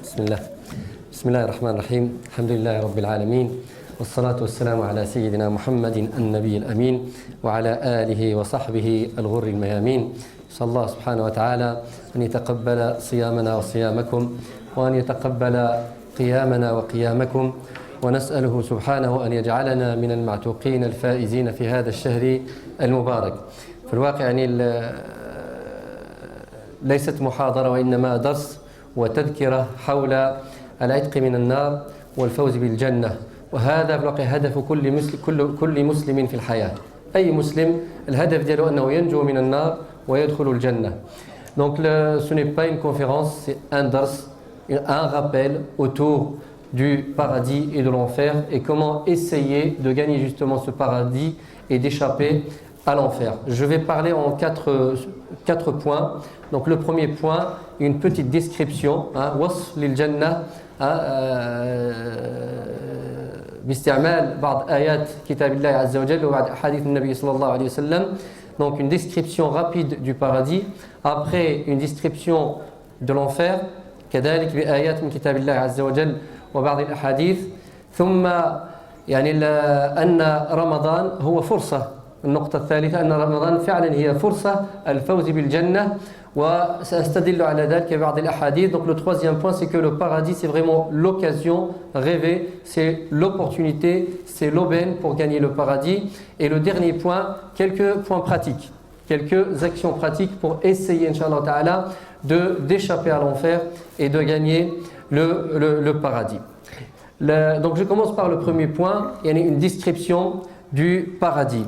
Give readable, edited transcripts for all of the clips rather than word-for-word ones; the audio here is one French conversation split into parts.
بسم الله الرحمن الرحيم الحمد لله رب العالمين والصلاة والسلام على سيدنا محمد النبي الأمين وعلى آله وصحبه الغر الميامين. نسأل الله سبحانه وتعالى أن يتقبل صيامنا وصيامكم وأن يتقبل قيامنا وقيامكم، ونسأله سبحانه أن يجعلنا من المعتوقين الفائزين في هذا الشهر المبارك. في الواقع يعني ليست محاضرة وإنما درس وتذكرة حول العتق من النار والفوز بالجنة، وهذا في الواقع هدف كل مسلم في الحياة. أي مسلم الهدف ديالو أنه ينجو من النار ويدخل الجنة. Donc ce n'est pas une conférence, c'est un dars, un rappel autour du paradis et de l'enfer et comment essayer de gagner justement ce paradis et d'échapper à l'enfer. Je vais parler en quatre points. Donc le premier point, une petite description, wasf lil jannah, باستعمال بعض آيات كتاب الله عز وجل وبعض أحاديث النبي صلى الله عليه وسلم. Donc une description rapide du paradis, après une description de l'enfer كذلك بآيات من كتاب الله عز وجل وبعض الأحاديث. ثم يعني أن رمضان هو فرصة. النقطة الثالثة أن رمضان فعلا هي فرصة الفوز بالجنة، وسأستدل على ذلك ببعض الأحاديث. Donc le troisième point, c'est que le paradis c'est vraiment l'occasion rêvée, c'est l'opportunité, c'est l'aubaine pour gagner le paradis. Et le dernier point, quelques points pratiques, quelques actions pratiques pour essayer, Inch'Allah Ta'ala, d'échapper à l'enfer et de gagner le paradis. Donc je commence par le premier point, il y a une description du paradis.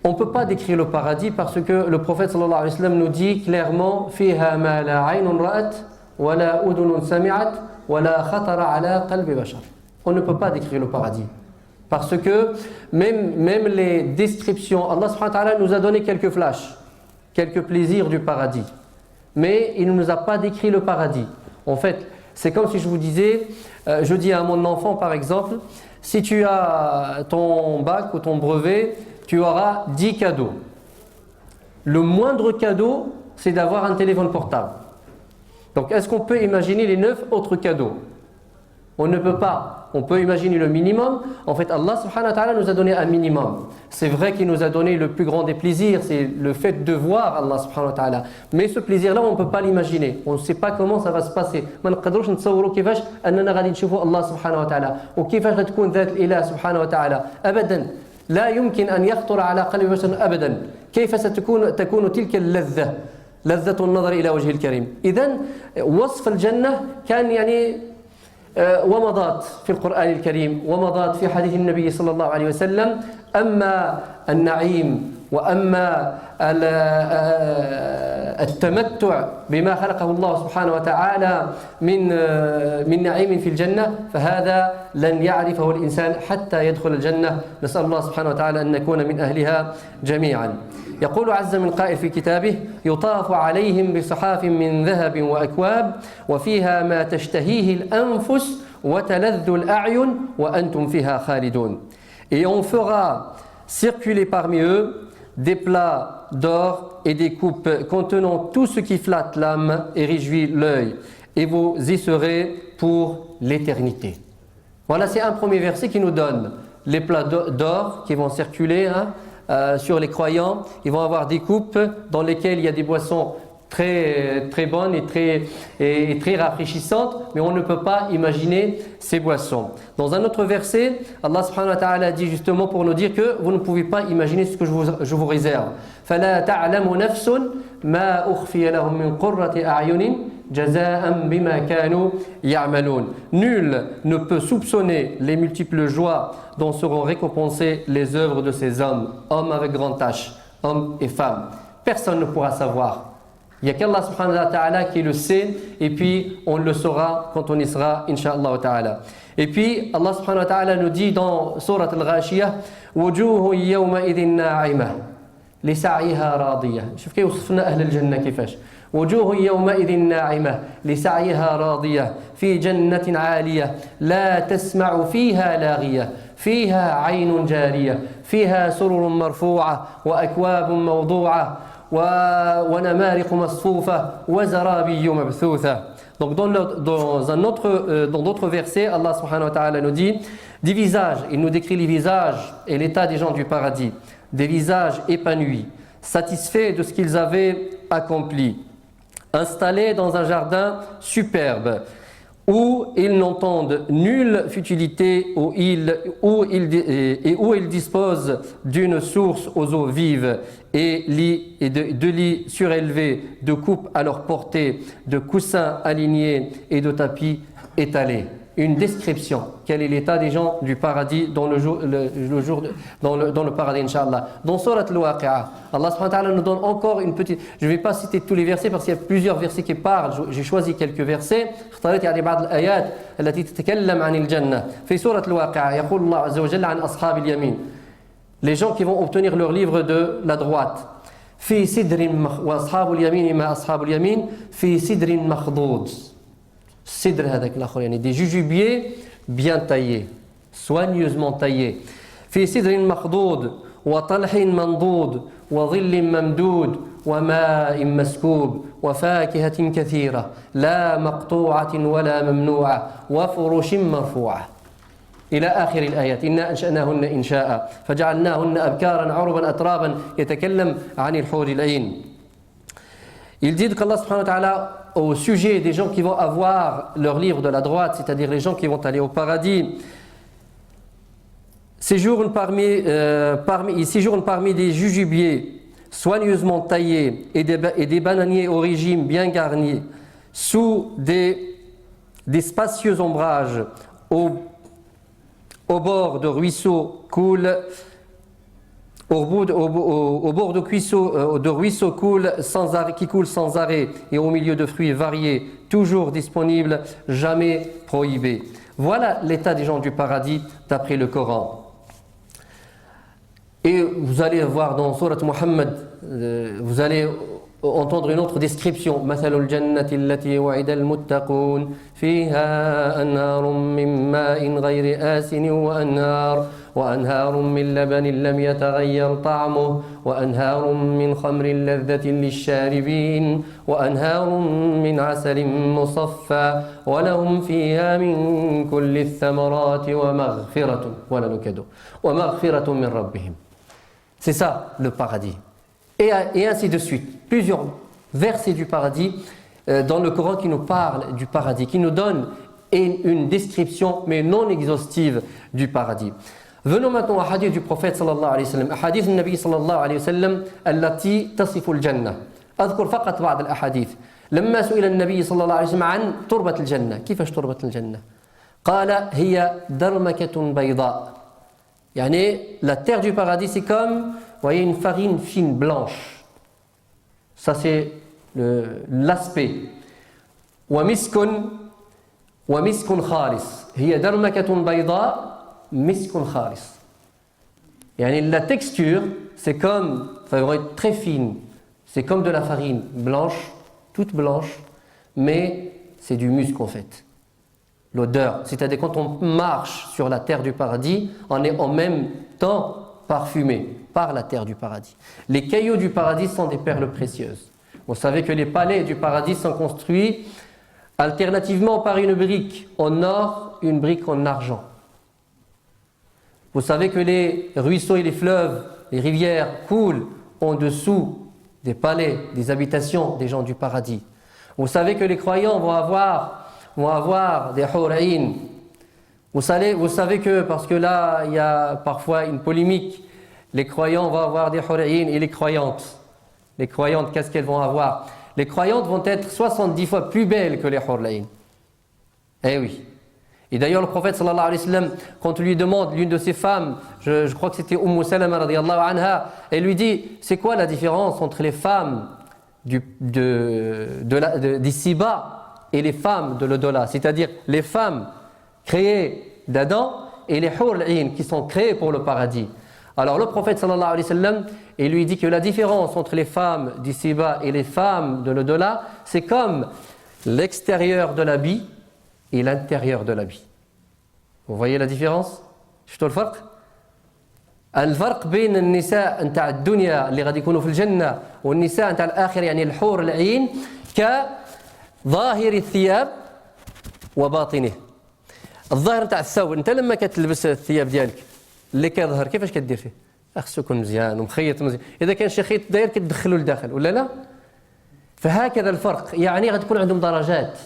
On ne peut pas décrire le paradis parce que le prophète sallallahu alayhi wa sallam nous dit clairement فيها ما لا عين رأت ولا أذن سمعت ولا خطر على قلب بشر. On ne peut pas décrire le paradis parce que même les descriptions, Allah subhanahu wa ta'ala nous a donné quelques flashs, quelques plaisirs du paradis, mais il ne nous a pas décrit le paradis. En fait, c'est comme si je vous disais, je dis à mon enfant par exemple, si tu as ton bac ou ton brevet, tu auras 10 cadeaux. Le moindre cadeau, c'est d'avoir un téléphone portable. Donc, est-ce qu'on peut imaginer les 9 autres cadeaux? On ne peut pas. On peut imaginer le minimum. En fait, Allah subhanahu wa ta'ala nous a donné un minimum. C'est vrai qu'il nous a donné le plus grand des plaisirs, c'est le fait de voir Allah subhanahu wa ta'ala. Mais ce plaisir-là, on ne peut pas l'imaginer. On ne sait pas comment ça va se passer. ما نقدروش نتصوروا كيفاش أننا غادي نشوفوا الله سبحانه وتعالى وكيفاش غتكون ذات الإله سبحانه وتعالى. أبدا لا يمكن أن يخطر على قلب بشر أبدا كيف تكون تلك اللذة، لذة النظر إلى وجه الكريم. إذن وصف الجنة كان يعني ومضات في القرآن الكريم ومضات في حديث النبي صلى الله عليه وسلم. أما النعيم وأما التمتع بما خلقه الله سبحانه وتعالى من نعيم في الجنة فهذا لن يعرفه الإنسان حتى يدخل الجنة. نسأل الله سبحانه وتعالى أن نكون من أهلها جميعا. يقول عز من قائل في كتابه يطاف عليهم بصحاف من ذهب وأكواب وفيها ما تشتهيه الأنفس وتلذ الأعين وأنتم فيها خالدون. Et on fera circuler parmi eux des plats d'or et des coupes contenant tout ce qui flatte l'âme et réjouit l'œil, et vous y serez pour l'éternité. Voilà, c'est un premier verset qui nous donne les plats d'or qui vont circuler sur les croyants. Ils vont avoir des coupes dans lesquelles il y a des boissons très, très bonnes et très rafraîchissantes, mais on ne peut pas imaginer ces boissons. Dans un autre verset, Allah subhanahu wa ta'ala dit justement pour nous dire que vous ne pouvez pas imaginer ce que je vous réserve. فَلَا تَعْلَمُ نَفْسٌ مَا أُخْفِيَ لَهُم مِّن قُرَّةِ أَعْيُنٍ جَزَاءً بِمَا كَانُوا يَعْمَلُونَ. Nul ne peut soupçonner les multiples joies dont seront récompensées les œuvres de ces hommes avec grand H, hommes et femmes. Personne ne pourra savoir. Il n'y a qu'Allah subhanahu wa ta'ala qui le sait, et puis on le saura quand on y sera, incha'Allah ta'ala. Et puis Allah subhanahu wa ta'ala nous dit dans Surat al-Ghashiyah وجوه يومئذ ناعمة لسعيها راضية. شوف كيف وصفنا أهل الجنة كيفاش. وجوه يومئذ ناعمة لسعيها راضية في جنة عالية لا تسمع فيها لاغية فيها عين جارية فيها سرر مرفوعة وأكواب موضوعة ونمارق مصفوفة وزرابي مبثوثة. Donc dans d'autres versets, Allah subhanahu wa ta'ala nous dit des visages, il nous décrit les visages et l'état des gens du paradis, des visages épanouis, satisfaits de ce qu'ils avaient accompli, installés dans un jardin superbe, où ils n'entendent nulle futilité, où ils disposent d'une source aux eaux vives et de lits surélevés, de coupes à leur portée, de coussins alignés et de tapis étalés. Une description, quel est l'état des gens du paradis dans le paradis, Inch'Allah. Dans Surat Al-Waqi'a, Allah subhanahu wa ta'ala nous donne encore une petite. Je ne vais pas citer tous les versets parce qu'il y a plusieurs versets qui parlent. J'ai choisi quelques versets. اختارت يعني بعض الآيات التي تتكلم عن الجنة. في سورة الواقعة يقول الله عز وجل عن أصحاب اليمين. Les gens qui vont obtenir leur livre de la droite. في سدر وأصحاب اليمين ما أصحاب اليمين في سدر مخضود. Sidr هذاك الآخر يعني des jujubiers bien taillés, soigneusement taillés. في سدر مخضود وطلح منضود وظل ممدود وماء مسكوب وفاكهة كثيرة لا مقطوعة ولا ممنوعة وفرش مرفوعة إلى آخر الآيات. إنا أنشأناهن إنشاء فجعلناهن أبكارا عربا أترابا يتكلم عن الحور العين. Il dit qu'Allah subhanahu wa ta'ala au sujet des gens qui vont avoir leur livre de la droite, c'est-à-dire les gens qui vont aller au paradis, séjournent parmi des jujubiers soigneusement taillés et des bananiers au régime bien garnis, sous des spacieux ombrages, au bord de ruisseaux coulent. Au bord de ruisseaux qui coulent sans arrêt et au milieu de fruits variés, toujours disponibles, jamais prohibés. Voilà l'état des gens du paradis d'après le Coran. Et vous allez voir dans Surat Muhammad, vous allez entendre une autre description. مثل الجنة التي وعد المتقون فيها أنهار من ماء غير آسن وأنهار من لبن لم يتغير طعمه وأنهار من خمر لذة للشاربين وأنهار من عسل مصفى ولهم فيها من كل الثمرات ومغفرة من ربهم. C'est ça le paradis. Et ainsi de suite. Plusieurs versets du paradis dans le Coran qui nous parlent du paradis, qui nous donnent une description mais non exhaustive du paradis. Venons maintenant au hadith du prophète sallallahu alayhi wa sallam. Hadith du Nabi sallallahu alayhi wa sallam التي تصف الجنة. أذكر فقط بعض الأحاديث. لما سئل النبي صلى الله عليه وسلم عن تربة الجنة، كيفاش تربة الجنة؟ قال هي درمكة بيضاء. يعني la terre du paradis c'est comme, voyez, une farine fine blanche. Ça c'est l'aspect. ومسك خالص. هي درمكة بيضاء مسك خالص. يعني la texture c'est comme, ça va être très fine. C'est comme de la farine blanche, toute blanche, mais c'est du musc en fait. L'odeur, c'est-à-dire quand on marche sur la terre du paradis, on est en même temps parfumé par la terre du paradis. Les cailloux du paradis sont des perles précieuses. Vous savez que les palais du paradis sont construits alternativement par une brique en or, une brique en argent. Vous savez que les ruisseaux et les fleuves, les rivières coulent en dessous des palais, des habitations des gens du paradis. Vous savez que les croyants vont avoir des hura'in. Vous savez que, parce que là, il y a parfois une polémique, les croyants vont avoir des hura'in et les croyantes. Les croyantes, qu'est-ce qu'elles vont avoir? Les croyantes vont être 70 fois plus belles que les hura'in. Eh oui. Et d'ailleurs, le prophète sallallahu alayhi wa sallam, quand on lui demande, l'une de ses femmes, je crois que c'était Salama radiyallahu anha, elle lui dit, c'est quoi la différence entre les femmes d'ici-bas et les femmes de l'au-delà, c'est-à-dire les femmes créées d'Adam et les hur'in qui sont créées pour le paradis. Alors le prophète sallallahu alayhi wa sallam, il lui dit que la différence entre les femmes d'ici-bas et les femmes de l'au-delà, c'est comme l'extérieur de l'habit et l'intérieur de l'habit. Vous voyez la différence? شفتوا الفرق؟ الفرق بين النساء نتاع الدنيا اللي غادي يكونوا في الجنة والنساء نتاع الآخرة يعني الحور العين ظاهر الثياب وباطنه. الظاهر نتاع الثوب، انت لما كتلبس الثياب ديالك اللي كيظهر كيفاش كدير فيه؟ خصو يكون مزيان ومخيط مزيان، اذا كان شي خيط داير كتدخلو لداخل ولا لا؟ فهكذا الفرق، يعني غتكون عندهم درجات.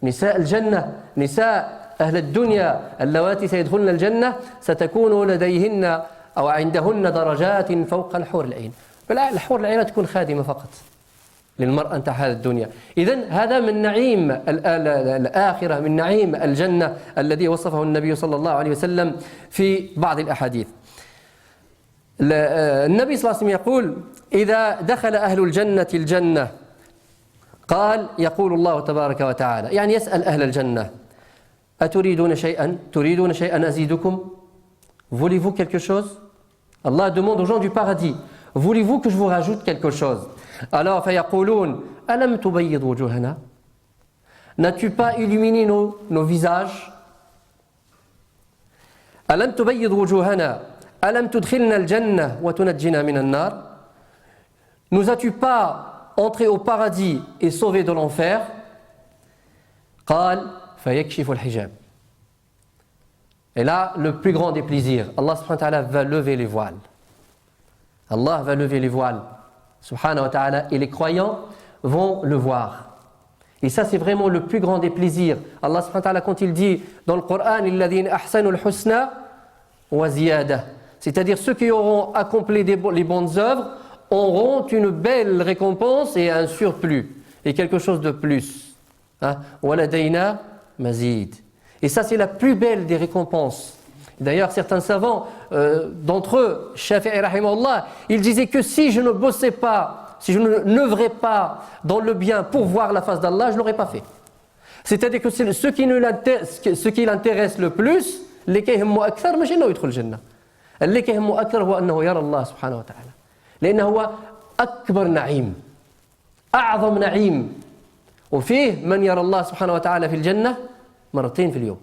نساء الجنة، نساء أهل الدنيا اللواتي سيدخلن الجنة ستكون لديهن أو عندهن درجات فوق الحور العين. الحور العين تكون خادمة فقط للمرأة نتاع هذه الدنيا. إذن هذا من نعيم الآخرة، من نعيم الجنة الذي وصفه النبي صلى الله عليه وسلم في بعض الأحاديث. النبي صلى الله عليه وسلم يقول: إذا دخل أهل الجنة الجنة قال يقول الله تبارك وتعالى، يعني يسأل أهل الجنة: أتريدون شيئا؟ تريدون شيئا أزيدكم؟ Voulez-vous quelque chose? Allah demande aux gens du paradis: Voulez-vous que je vous rajoute quelque chose? Alors فيقولون: ألم تبيض وجوهنا? N'as-tu pas illuminé nos visages? ألم تبيض وجوهنا؟ ألم تدخلنا الجنة وتنجنا من النار? Nous as-tu pas entrer au paradis et sauver de l'enfer? قال فيكشف الحجاب. Et là, le plus grand des plaisirs, Allah subhanahu wa ta'ala va lever les voiles. Allah va lever les voiles, subhanahu wa ta'ala, et les croyants vont le voir. Et ça, c'est vraiment le plus grand des plaisirs. Allah subhanahu wa ta'ala, quand il dit dans le Coran: الذين أحسنوا الحسنى وزيادة, c'est-à-dire ceux qui auront accompli les bonnes œuvres auront une belle récompense et un surplus, et quelque chose de plus. وَلَدَيْنَا مَزِيد. Et ça, c'est la plus belle des récompenses. D'ailleurs, certains savants, d'entre eux, Shafi'i rahimahullah, ils disaient que si je ne bossais pas, si je ne n'œuvrais pas dans le bien pour voir la face d'Allah, je ne l'aurais pas fait. C'est-à-dire que ce qui l'intéresse le plus, اللي كيهمه أكثر ماشي إنه يدخل الجنة. اللي كيهمه أكثر هو أنه يرى الله سبحانه وتعالى. لأنه هو أكبر نعيم، أعظم نعيم، وفيه من يرى الله سبحانه وتعالى في الجنة مرتين في اليوم.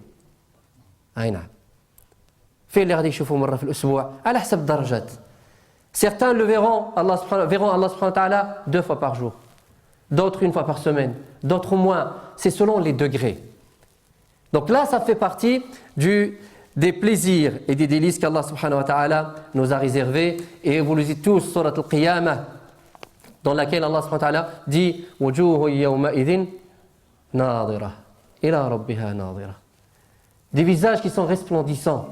أي نعم. فيه اللي غادي يشوفوا مرة في الأسبوع على حسب الدرجات. Certains le verront Allah subhanahu wa ta'ala 2 fois par jour, d'autres 1 fois par semaine, d'autres moins. C'est selon les degrés. Donc là, ça fait partie des plaisirs et des délices qu'Allah subhanahu wa ta'ala nous a réservés. Et vous le dites tous, Surat al-Qiyamah, dans laquelle Allah subhanahu wa ta'ala dit وَجُوهُ يَوْمَئِذٍ نَاظِرَةٌ إِلَى رَبِّهَا نَاظِرَةٌ. Des visages qui sont resplendissants,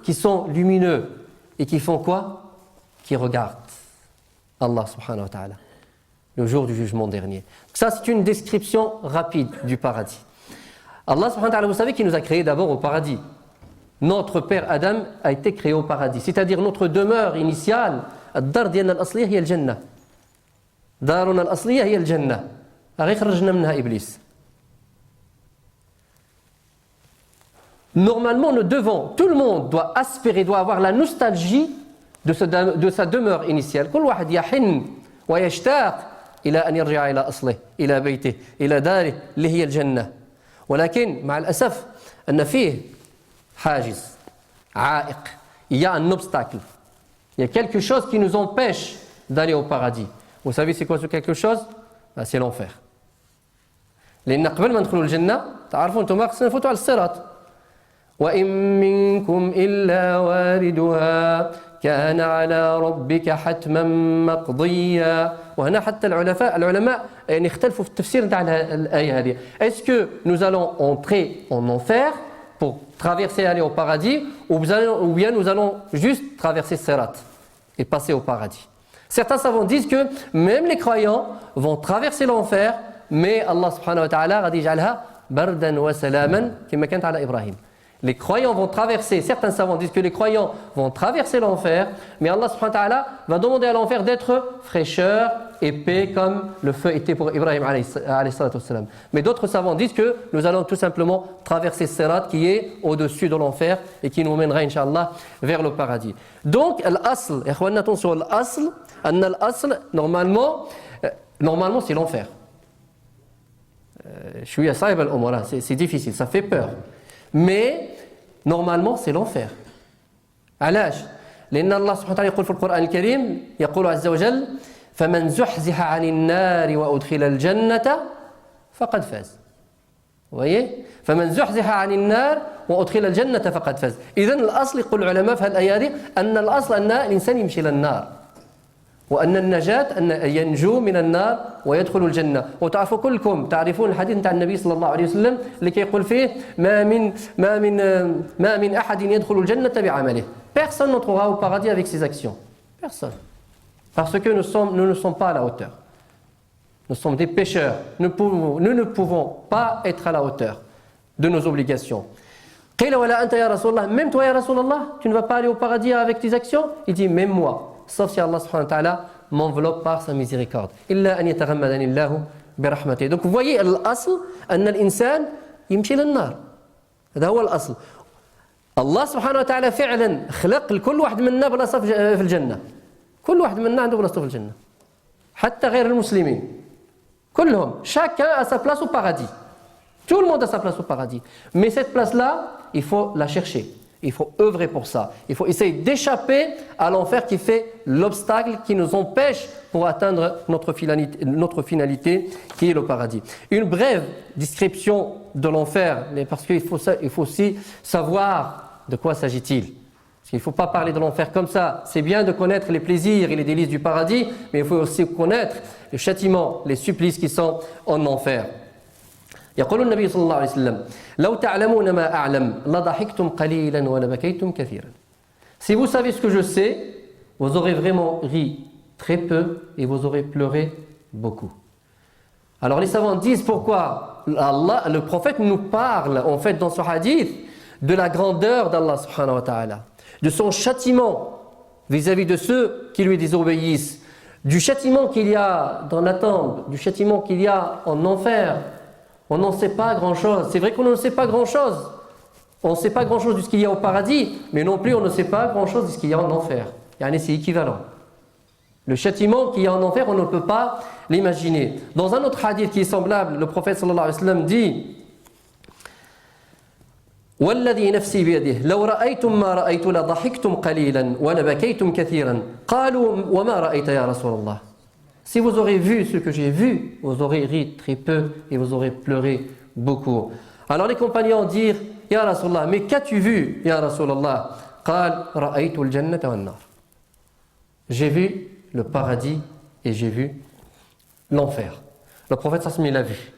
qui sont lumineux et qui font quoi? Qui regardent Allah subhanahu wa ta'ala le jour du jugement dernier. Ça, c'est une description rapide du paradis. Allah subhanahu wa ta'ala, vous savez qu'il nous a créés d'abord au paradis. Notre père Adam a été créé au paradis, c'est-à-dire notre demeure initiale, الدار ديالنا الأصلية هي الجنة. دارنا الأصلية هي الجنة. غير خرجنا منها إبليس. Normalement, nous devons, tout le monde doit aspirer, doit avoir la nostalgie de sa demeure initiale. كل واحد يحن ويشتاق إلى أن يرجع إلى أصله، إلى بيته، إلى داره اللي هي الجنة. ولكن مع الأسف أن فيه حاجز، عائق. Il y a un obstacle. Il y a quelque chose qui nous empêche d'aller au paradis. Vous savez c'est quoi ce quelque chose? C'est l'enfer. لأن قبل ما ندخلوا الجنة تعرفوا أنتم خصنا نفوتوا على الصراط. وإن منكم إلا واردها كان على ربك حتما مقضيا. وهنا حتى العلماء يعني اختلفوا في التفسير نتاع الآية هذه. Est-ce que nous allons entrer en enfer pour traverser et aller au paradis, ou bien nous allons juste traverser Sirat et passer au paradis? Certains savants disent que même les croyants vont traverser l'enfer, mais Allah subhanahu wa ta'ala غادي يجعلها بردا وسلاما كما كانت على إبراهيم. Les croyants vont traverser, certains savants disent que les croyants vont traverser l'enfer, mais Allah subhanahu wa ta'ala va demander à l'enfer d'être fraîcheur et paix comme le feu était pour Ibrahim alayhi salatu wassalam. Mais d'autres savants disent que nous allons tout simplement traverser Sirat qui est au-dessus de l'enfer et qui nous mènera Inch'Allah vers le paradis. Donc, l'asl, attention, l'asl, normalement c'est l'enfer. C'est difficile, ça fait peur. Mais normalement c'est l'enfer. علاش؟ لأن الله سبحانه وتعالى يقول في القرآن الكريم، يقول عز وجل: فمن زحزح عن النار وأدخل الجنة فقد فاز. Vous voyez فمن زحزح عن النار وأدخل الجنة فقد فاز. إذن الأصل يقول العلماء في هذه الآية دي أن الأصل أن الإنسان يمشي للنار وأن النجاة أن ينجو من النار ويدخل الجنة. وتعرفوا كلكم تعرفون الحديث نتاع النبي صلى الله عليه وسلم اللي كيقول فيه ما من أحد يدخل الجنة بعمله. Personne n'entrera au paradis avec ses actions. Personne. Parce que nous ne sommes pas à la hauteur. Nous sommes des pécheurs. Nous ne pouvons pas être à la hauteur de nos obligations. قيل ولا أنت يا رسول الله. Même toi, ya Rasulallah, tu ne vas pas aller au paradis avec tes actions? Il dit même moi. Sauf si Allah subhanahu wa ta'ala m'enveloppe par sa miséricorde. إلا أن يتغمدني الله برحمته. Donc vous voyez الأصل أن الإنسان يمشي للنار. هذا هو الأصل. الله سبحانه وتعالى فعلا خلق لكل واحد منا بلاصة في الجنة. كل واحد منا عنده بلاصة في الجنة. حتى غير المسلمين. كلهم. Chacun a sa place au paradis. Tout le monde a sa place au paradis. Mais cette place-là, il faut la chercher. Il faut œuvrer pour ça. Il faut essayer d'échapper à l'enfer qui fait l'obstacle qui nous empêche pour atteindre notre finalité qui est le paradis. Une brève description de l'enfer, parce qu'il faut aussi savoir de quoi s'agit-il. Parce qu'il ne faut pas parler de l'enfer comme ça. C'est bien de connaître les plaisirs et les délices du paradis, mais il faut aussi connaître les châtiments, les supplices qui sont en enfer. يقول النبي صلى الله عليه وسلم لو تعلمون ما أعلم لضحكتم قليلا ولبكيتم كثيرا. Si vous savez ce que je sais, vous aurez vraiment ri très peu et vous aurez pleuré beaucoup. Alors les savants disent pourquoi Allah, le prophète nous parle en fait dans ce hadith de la grandeur d'Allah subhanahu wa ta'ala, de son châtiment vis-à-vis de ceux qui lui désobéissent, du châtiment qu'il y a dans la tombe, du châtiment qu'il y a en enfer. On n'en sait pas grand-chose. C'est vrai qu'on ne sait pas grand-chose. On ne sait pas grand-chose de ce qu'il y a au paradis, mais non plus on ne sait pas grand-chose de ce qu'il y a en enfer. C'est équivalent. Le châtiment qu'il y a en enfer, on ne peut pas l'imaginer. Dans un autre hadith qui est semblable, le prophète sallallahu alayhi wa sallam dit والذي نفسي بيده لو رأيتم ما رأيت لضحكتم قليلا ولبكيتم كثيرا قالوا وما رأيت يا رسول الله. Si vous aurez vu ce que j'ai vu, vous aurez ri très peu et vous aurez pleuré beaucoup. Alors les compagnons dirent Ya Rasulallah, mais qu'as-tu vu Ya Rasulallah? قال رأيت الجنة والنار. J'ai vu le paradis et j'ai vu l'enfer. Le prophète sallallahu alayhi wa sallam l'a vu.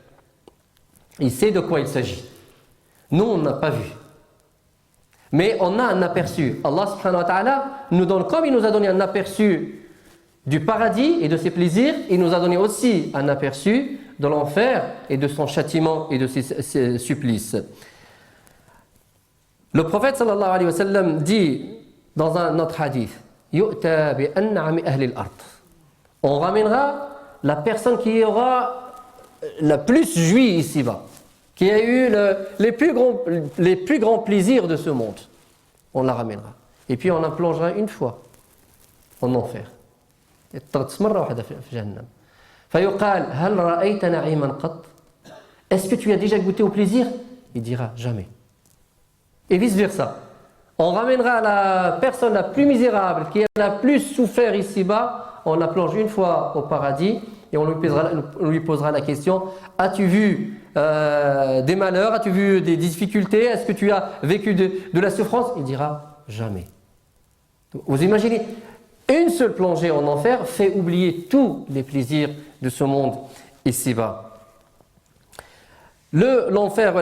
Il sait de quoi il s'agit. Nous, on n'a pas vu. Mais on a un aperçu. Allah subhanahu wa ta'ala nous donne, comme il nous a donné un aperçu du paradis et de ses plaisirs, il nous a donné aussi un aperçu de l'enfer et de son châtiment et de ses supplices. Le prophète sallallahu alayhi wa sallam dit dans un autre hadith yu'ta bi an'ami ahli al-ard. On ramènera la personne qui aura la plus joui ici-bas, qui a eu les plus grands plaisirs de ce monde. On la ramènera. Et puis on la plongera une fois en enfer. فيقال هل رأيت نعيما قط. Est-ce que tu as déjà goûté au plaisir? Il dira jamais. Et vice versa. On ramènera la personne la plus misérable, qui a la plus souffert ici-bas, on la plonge une fois au paradis et on lui posera la question: as-tu vu des malheurs? As-tu vu des difficultés? Est-ce que tu as vécu de la souffrance? Il dira jamais. Vous imaginez? Une seule plongée en enfer fait oublier tous les plaisirs de ce monde ici-bas. L'enfer,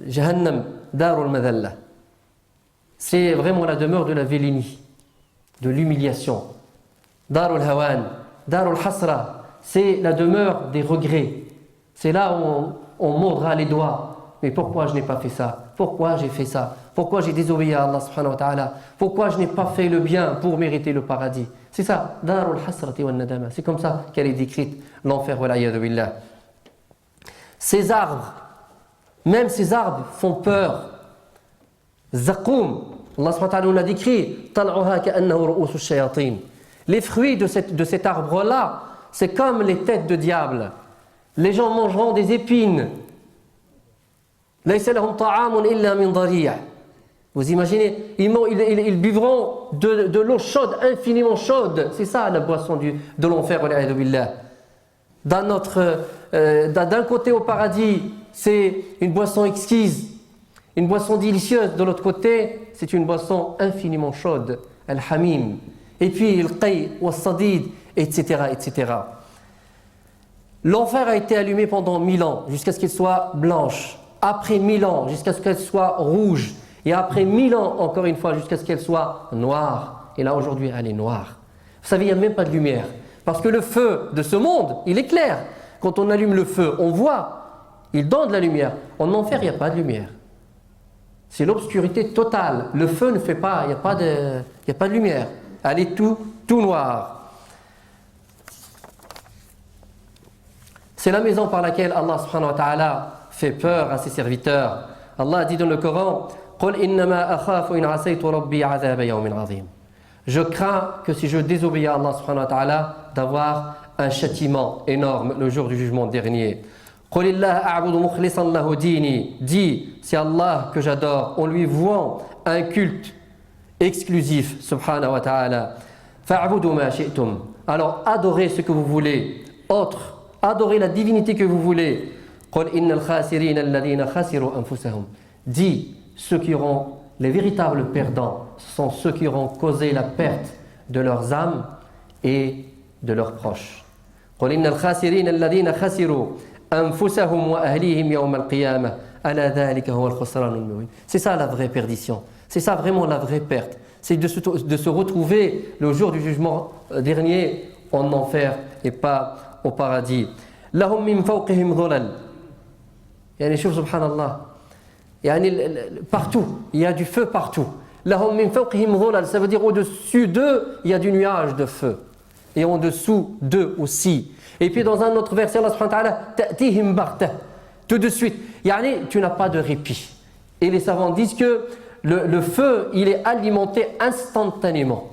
Jahannam, Darul Madalla, c'est vraiment la demeure de la vélénie, de l'humiliation. Darul Hawan, Darul Hasra, c'est la demeure des regrets. C'est là où on mordra les doigts. Mais pourquoi je n'ai pas fait ça? Pourquoi j'ai fait ça? Pourquoi j'ai désobéi à Allah subhanahu wa ta'ala? Pourquoi je n'ai pas fait le bien pour mériter le paradis? C'est ça, Darul Hasrati wa Nadama. C'est comme ça qu'elle est décrite, l'enfer, wal'iyadu billah. Ces arbres, même ces arbres font peur. Zaqoum, Allah subhanahu wa ta'ala nous l'a décrit, Tal'uha ka'annahu ru'usu shayatin. Les fruits de cet arbre-là, c'est comme les têtes de diable. Les gens mangeront des épines. Vous imaginez, ils buvront de l'eau chaude, infiniment chaude. C'est ça la boisson de l'enfer. D'un côté au paradis, c'est une boisson exquise, une boisson délicieuse. De l'autre côté, c'est une boisson infiniment chaude, al-hamim. Et puis, al-qay, al-sadid, etc., etc. L'enfer a été allumé pendant 1000 ans, jusqu'à ce qu'il soit blanche. Après 1000 ans, jusqu'à ce qu'elle soit rouge. Et après 1000 ans, encore une fois, jusqu'à ce qu'elle soit noire. Et là, aujourd'hui, elle est noire. Vous savez, il n'y a même pas de lumière. Parce que le feu de ce monde, il est clair. Quand on allume le feu, on voit, il donne de la lumière. En enfer, il n'y a pas de lumière. C'est l'obscurité totale. Le feu ne fait pas, il n'y a pas de lumière. Elle est tout noir. C'est la maison par laquelle Allah subhanahu wa ta'ala fait peur à ses serviteurs. Allah dit dans le Coran, قُلْ إِنَّمَا أَخَافُ إِنْ عَصَيْتُ رَبِّي عَذَابَ يَوْمٍ عَظِيمٍ. Je crains que si je désobéis à Allah subhanahu wa ta'ala, d'avoir un châtiment énorme le jour du jugement dernier. قُلِ اللَّهَ أَعْبُدُ مُخْلِصًا لَهُ دِينِي. Dis, c'est Allah que j'adore, on lui voit un culte exclusif, subhanahu wa ta'ala. فَاعْبُدُوا مَا شِئْتُمْ. Alors adorez ce que vous voulez, autre, adorez la divinité que vous voulez. قُلْ إِنَّ الْخَاسِرِينَ الَّذِينَ خَسِرُوا أَنفُسَهُم. Dis, ceux qui auront les véritables perdants sont ceux qui auront causé la perte de leurs âmes et de leurs proches. قُلْ إِنَّ الْخَاسِرِينَ الَّذِينَ خَسِرُوا أَنفُسَهُم وَأَهْلِيهِمْ يَوْمَ الْقِيَامَةِ أَلَا ذَلِكَ هُوَ الْخُسْرَانُ الْمُبِينُ. C'est ça la vraie perdition. C'est ça vraiment la vraie perte. C'est de se retrouver le jour du jugement dernier en enfer et pas au paradis. لَهُم مِّن فَوْقِهِمْ ظُلَلٌ. يعني شوف سبحان الله. Partout, il y a du feu partout. لَهُم مِّن فَوْقِهِمْ ظُلَلٌ. Ça veut dire au-dessus d'eux, il y a du nuage de feu. Et en dessous d'eux aussi. Et puis dans un autre verset, Allah subhanahu wa ta'ala, تَأْتِيهِمْ بَغْتَةً. Tout de suite. Tu n'as pas de répit. Et les savants disent que le feu, il est alimenté instantanément.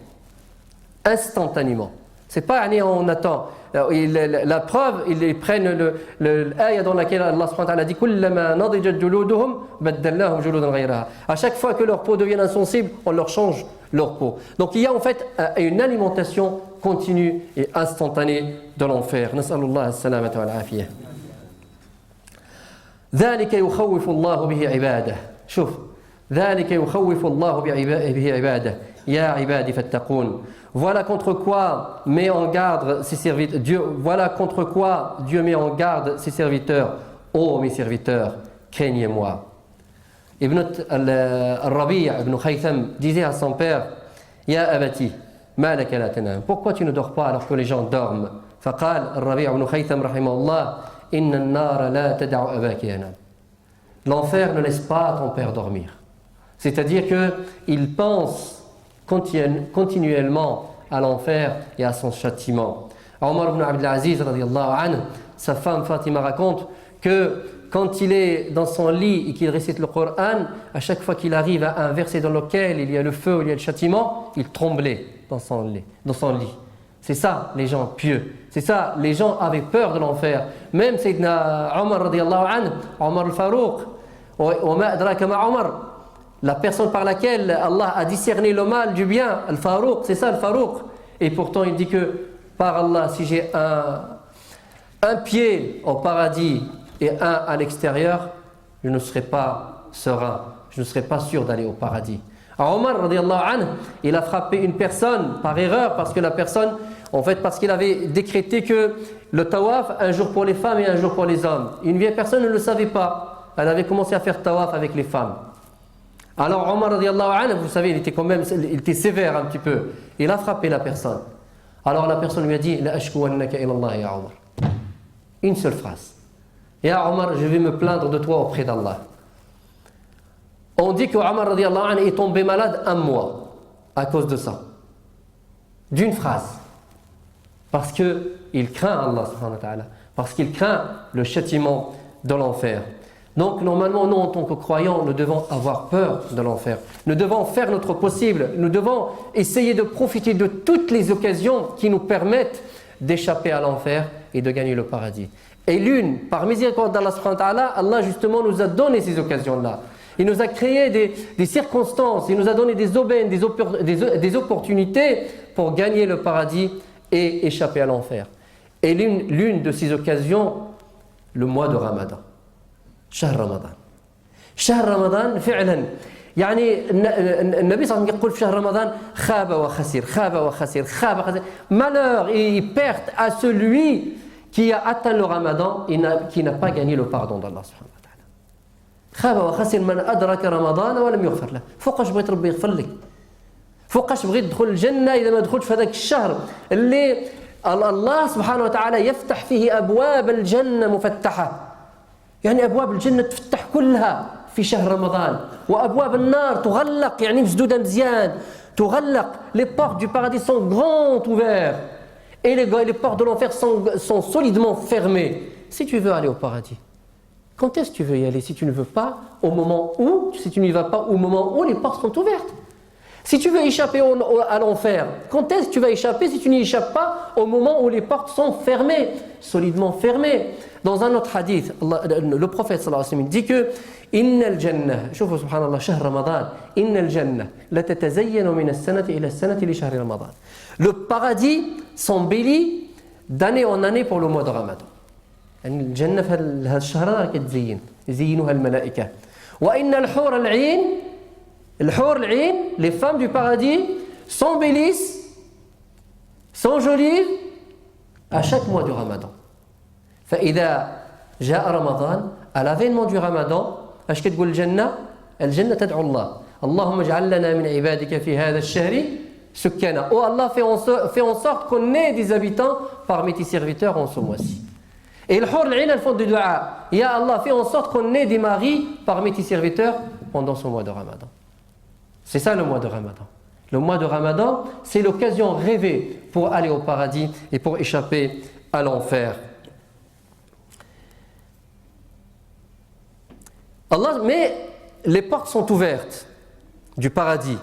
Instantanément. C'est pas on attend. La preuve, ils prennent l'ayah dans laquelle Allah subhanahu wa ta'ala dit كُلَّمَا نَضِجَتْ جُلُودُهُمْ بَدَّلْنَاهُمْ جُلُودًا غَيْرَهَا. À chaque fois que leur peau devient insensible, on leur change leur peau. Donc il y a en fait une alimentation continue et instantanée de l'enfer. نسأل الله السلامة والعافية. ذلك يخوف الله به عباده. شوف ذلك يخوف الله به عباده يا عبادي فاتقون. Voilà contre quoi met en garde ses serviteurs. Voilà contre quoi Dieu met en garde ses serviteurs. Ô mes serviteurs, craignez-moi. Ibn al-Rabi' ibn Khaytham disait à son père, Ya abati, ma laka la tanam. Pourquoi tu ne dors pas alors que les gens dorment? فقال الربيع بن خيثم رحمه الله إن النار لا تدع أباك ينام. L'enfer ne laisse pas ton père dormir. C'est-à-dire qu'il pense continuellement à l'enfer et à son châtiment. Omar ibn Abdul Aziz, sa femme Fatima raconte que quand il est dans son lit et qu'il récite le Coran, à chaque fois qu'il arrive à un verset dans lequel il y a le feu, il y a le châtiment, il tremblait dans son lit. C'est ça les gens pieux. C'est ça, les gens avaient peur de l'enfer. Même Sayyidina Omar radiyallahu anhu, Omar al-Farouq, wa ma adraka ma Omar, la personne par laquelle Allah a discerné le mal du bien, al-Farouq, c'est ça al-Farouq. Et pourtant il dit que par Allah, si j'ai un pied au paradis et un à l'extérieur, je ne serai pas serein, je ne serai pas sûr d'aller au paradis. Alors Omar radiyallahu anhu, il a frappé une personne par erreur parce que la personne, en fait, parce qu'il avait décrété que le tawaf, un jour pour les femmes et un jour pour les hommes. Une vieille personne ne le savait pas. Elle avait commencé à faire tawaf avec les femmes. Alors Omar radiyallahu anhu, vous savez, il était sévère un petit peu. Il a frappé la personne. Alors la personne lui a dit, La ashkuwannaka ila Allah ya Omar. Une seule phrase. Ya Omar, je vais me plaindre de toi auprès d'Allah. On dit que Omar radiyallahu anhu est tombé malade 1 mois à cause de ça. D'une phrase. Parce qu'il craint Allah subhanahu wa ta'ala. Parce qu'il craint le châtiment de l'enfer. Donc normalement, nous en tant que croyants, nous devons avoir peur de l'enfer. Nous devons faire notre possible. Nous devons essayer de profiter de toutes les occasions qui nous permettent d'échapper à l'enfer et de gagner le paradis. Et l'une, par miséricorde d'Allah subhanahu wa ta'ala, Allah justement nous a donné ces occasions-là. Il nous a créé des circonstances, il nous a donné des aubaines, des opportunités pour gagner le paradis et échapper à l'enfer. Et l'une de ces occasions, le mois de Ramadan. شهر رمضان. شهر رمضان فعلا يعني النبي صلى الله عليه وسلم يقول في شهر رمضان خاب وخسر خاب وخسر خاب وخسر. Malheur et perte à celui qui a atteint le Ramadan et qui n'a pas gagné le pardon d'Allah subhanahu wa ta'ala. خاب وخسر من أدرك رمضان ولم يغفر له. فوقاش بغيت ربي يغفر لك؟ فوقاش بغيت تدخل الجنة إذا ما دخلتش في هذاك الشهر اللي الله سبحانه وتعالى يفتح فيه أبواب الجنة مفتحة. يعني أبواب الجنة تفتح كلها في شهر رمضان وأبواب النار تغلق يعني مسدودة مزيان تغلق. Les portes du paradis sont grandes ouvertes et les portes de l'enfer sont solidement fermées. Si tu veux aller au paradis, quand est-ce que tu veux y aller? Si tu ne veux pas, si tu n'y vas pas au moment où les portes sont ouvertes. Si tu veux échapper à l'enfer, quand est-ce que tu vas échapper si tu n'y échappes pas au moment où les portes sont fermées, solidement fermées? Dans un autre hadith, le prophète sallallahu alayhi wa sallam dit que إن الجنة شوفوا سبحان الله شهر رمضان إن الجنة لتتزين من السنة إلى السنة لشهر رمضان. Le paradis s'embellit d'année en année pour le mois de Ramadan. يعني الجنة في هذا الشهر كتزين يزينها الملائكة. وإن الحور العين les femmes du paradis s'embellissent, s'enjolivent à chaque mois du Ramadan. فإذا جاء رمضان à l'avènement du Ramadan اش كتقول الجنة تدعو الله اللهم اجعل لنا من عبادك في هذا الشهر سكانا. Oh Allah, fais en sorte qu'on ait des habitants parmi tes serviteurs en ce mois-ci. Et les Hur al-Ain elles font du dua. Ya Allah, fais en sorte qu'on ait des maris parmi tes serviteurs pendant ce mois de Ramadan. C'est ça le mois de Ramadan. Le mois de Ramadan, c'est l'occasion rêvée pour aller au paradis et pour échapper à l'enfer. Mais les portes sont ouvertes du paradis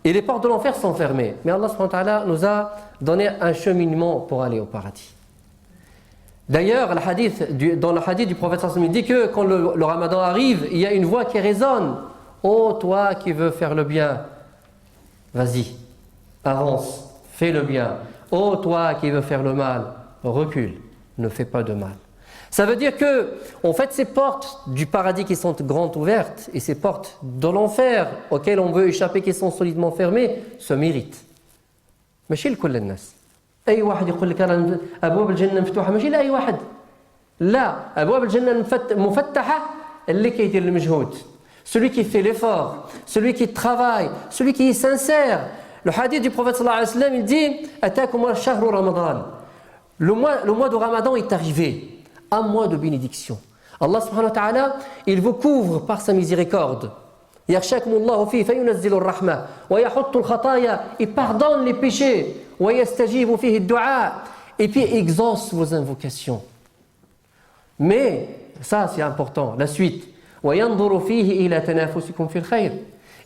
et les portes de l'enfer sont fermées. Mais Allah subhanahu wa ta'ala nous a donné un cheminement pour aller au paradis. D'ailleurs, dans le hadith du prophète sallallahu alayhi wa sallam, il dit que quand le Ramadan arrive, il y a une voix qui résonne. Oh, toi qui veux faire le bien, vas-y, avance, fais le bien. Oh, toi qui veux faire le mal, recule, ne fais pas de mal. Ça veut dire que, en fait, ces portes du paradis qui sont grandes ouvertes et ces portes de l'enfer auxquelles on veut échapper qui sont solidement fermées se méritent. ماشي لكل الناس. أي واحد يقول لك أنا أبواب الجنة مفتوحة ماشي لأي واحد. لا، أبواب الجنة مفتحة اللي كيدير المجهود. Celui qui fait l'effort, celui qui travaille, celui qui est sincère. Le hadith du prophète sallallahu alayhi wa sallam, il dit Atakum shahru Ramadan. Le mois de Ramadan est arrivé. Un mois de bénédiction. Allah subhanahu wa ta'ala, il vous couvre par sa miséricorde. Yakhshakumullahu fi fayunazzilu ar-rahma wa yahuttu al-khataya, il pardonne les péchés. Wa yastajibu fihi ad-du'a, et puis exauce vos invocations. Mais ça c'est important, la suite. Wa yanzuru fihi ila tanafusikum fil khayr,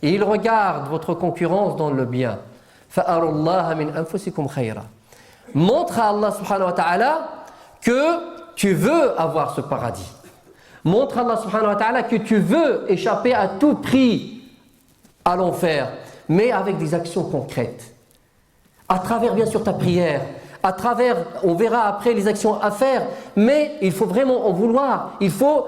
et il regarde votre concurrence dans le bien. Fa'arullaha min anfusikum khayra. Montre à Allah subhanahu wa ta'ala que tu veux avoir ce paradis. Montre à Allah subhanahu wa ta'ala que tu veux échapper à tout prix à l'enfer, mais avec des actions concrètes. À travers bien sûr ta prière, à travers, on verra après les actions à faire, mais il faut vraiment en vouloir, il faut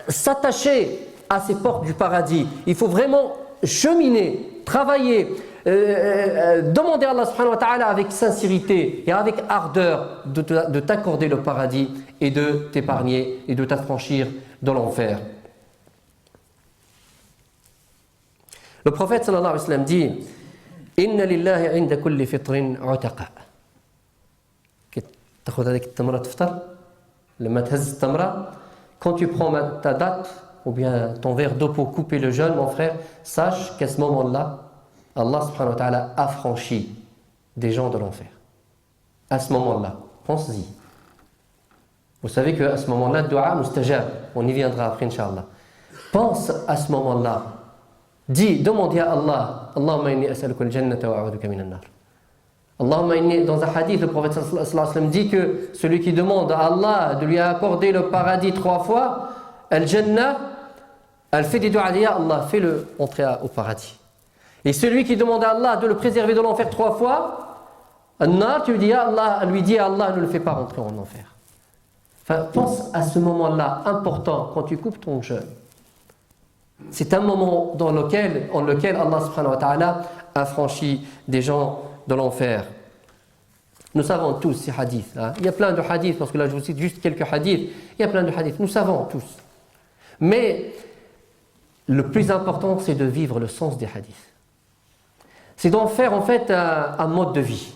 s'attacher à ces portes du paradis, il faut vraiment cheminer, travailler, demander à Allah subhanahu wa ta'ala avec sincérité et avec ardeur de t'accorder le paradis et de t'épargner et de t'affranchir de l'enfer. Le prophète sallallahu alayhi wa sallam dit Inna lillahi inda kulli fitrin utaqa. تاخذ هذيك التمرة تفطر لما تهز التمرة quand tu prends ta date ou bien ton verre d'eau pour couper le jeûne, mon frère, sache qu'à ce moment-là Allah subhanahu wa ta'ala affranchit des gens de l'enfer. À ce moment-là, pense-y. Vous savez qu'à ce moment-là, dua mustajab, on y viendra après, Inch'Allah. Pense à ce moment-là. Dis, demandez à Allah, Allahumma inni as'aluka al-jannata wa a'udhuka min an-nar. Allahumma inni, dans un hadith, le prophète sallallahu alayhi wa sallam dit que celui qui demande à Allah de lui accorder le paradis 3 fois, al-jannah, elle fait des doigts à Allah, fais-le entrer au paradis. Et celui qui demande à Allah de le préserver de l'enfer 3 fois, An-nar, tu lui dis Allah, lui dis Allah, ne le fais pas rentrer en enfer. Enfin, pense à ce moment-là important quand tu coupes ton jeûne. C'est un moment en lequel Allah subhanahu wa ta'ala a franchi des gens de l'enfer. Nous savons tous ces hadiths. Hein. Il y a plein de hadiths, parce que là je vous cite juste quelques hadiths. Il y a plein de hadiths, nous savons tous. Mais le plus important, c'est de vivre le sens des hadiths. C'est d'en faire en fait un mode de vie.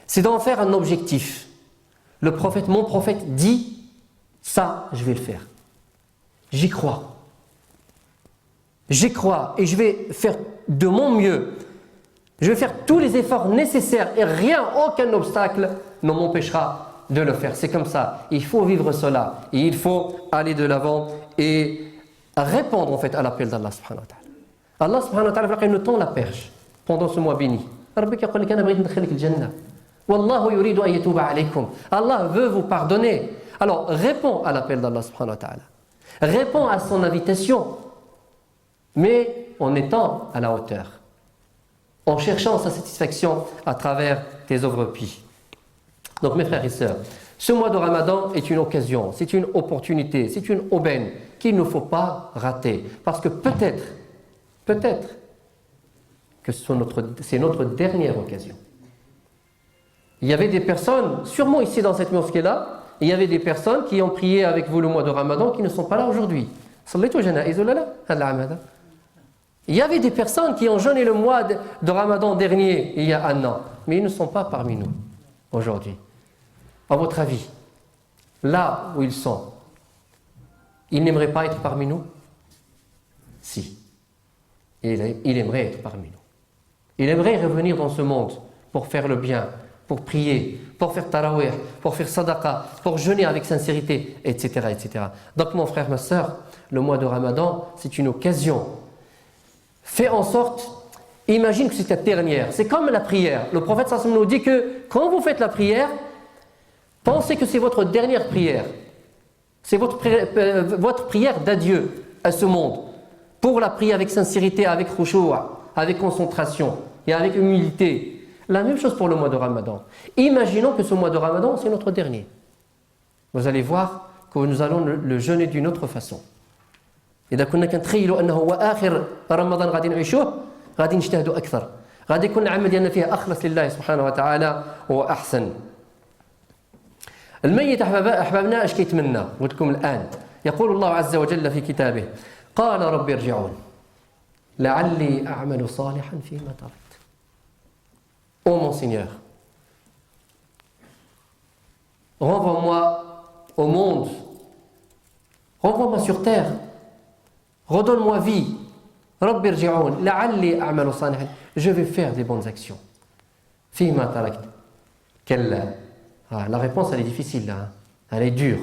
C'est d'en faire un objectif. Mon prophète dit, ça, je vais le faire. J'y crois. J'y crois et je vais faire de mon mieux. Je vais faire tous les efforts nécessaires et aucun obstacle ne m'empêchera de le faire. C'est comme ça. Il faut vivre cela. Et il faut aller de l'avant et répondre en fait à l'appel d'Allah subhanahu wa ta'ala. Allah subhanahu wa ta'ala nous tend la perche pendant ce mois béni. Allah veut vous pardonner. Alors réponds à l'appel d'Allah subhanahu wa ta'ala. Réponds à son invitation, mais en étant à la hauteur, en cherchant sa satisfaction à travers tes œuvres pies. Donc mes frères et sœurs, ce mois de Ramadan est une occasion, c'est une opportunité, c'est une aubaine qu'il ne faut pas rater. Parce que peut-être que c'est notre dernière occasion. Il y avait des personnes, sûrement ici dans cette mosquée-là, il y avait des personnes qui ont prié avec vous le mois de Ramadan qui ne sont pas là aujourd'hui. Il y avait des personnes qui ont jeûné le mois de Ramadan dernier, il y a un an, mais ils ne sont pas parmi nous aujourd'hui. À votre avis, là où ils sont, ils n'aimeraient pas être parmi nous? Si. Il aimerait être parmi nous. Il aimerait revenir dans ce monde pour faire le bien, pour prier, pour faire tarawih, pour faire sadaqa, pour jeûner avec sincérité, etc., etc. Donc mon frère, ma soeur, le mois de Ramadan, c'est une occasion. Fais en sorte, imagine que c'est ta dernière. C'est comme la prière. Le prophète sallallahu alayhi wa sallam nous dit que quand vous faites la prière, pensez que c'est votre dernière prière. C'est votre prière d'adieu à ce monde. Pour la prier avec sincérité, avec khushu', avec concentration et avec humilité. La même chose pour le mois de Ramadan. Imaginons que ce mois de Ramadan, c'est notre dernier. Vous allez voir que nous allons le jeûner d'une autre façon. إذا كنا كنتخيلوا أنه هو آخر رمضان غادي نعيشوه غادي نجتهدوا أكثر غادي يكون العمل ديالنا فيه أخلص لله سبحانه وتعالى وأحسن. الميت أحبابنا اش كيتمنى؟ قلت لكم الآن يقول الله عز وجل في كتابه قال رب ارجعون لعلي أعمل صالحا فيما تركت. Ô mon Seigneur, renvoie-moi au monde, renvoie-moi sur terre. Redonne-moi vie. Rabbi irji'un la'alli a'malu salihan. Je vais faire des bonnes actions. Fima tarakt. Kalla. La réponse elle est difficile là. Hein. Elle est dure.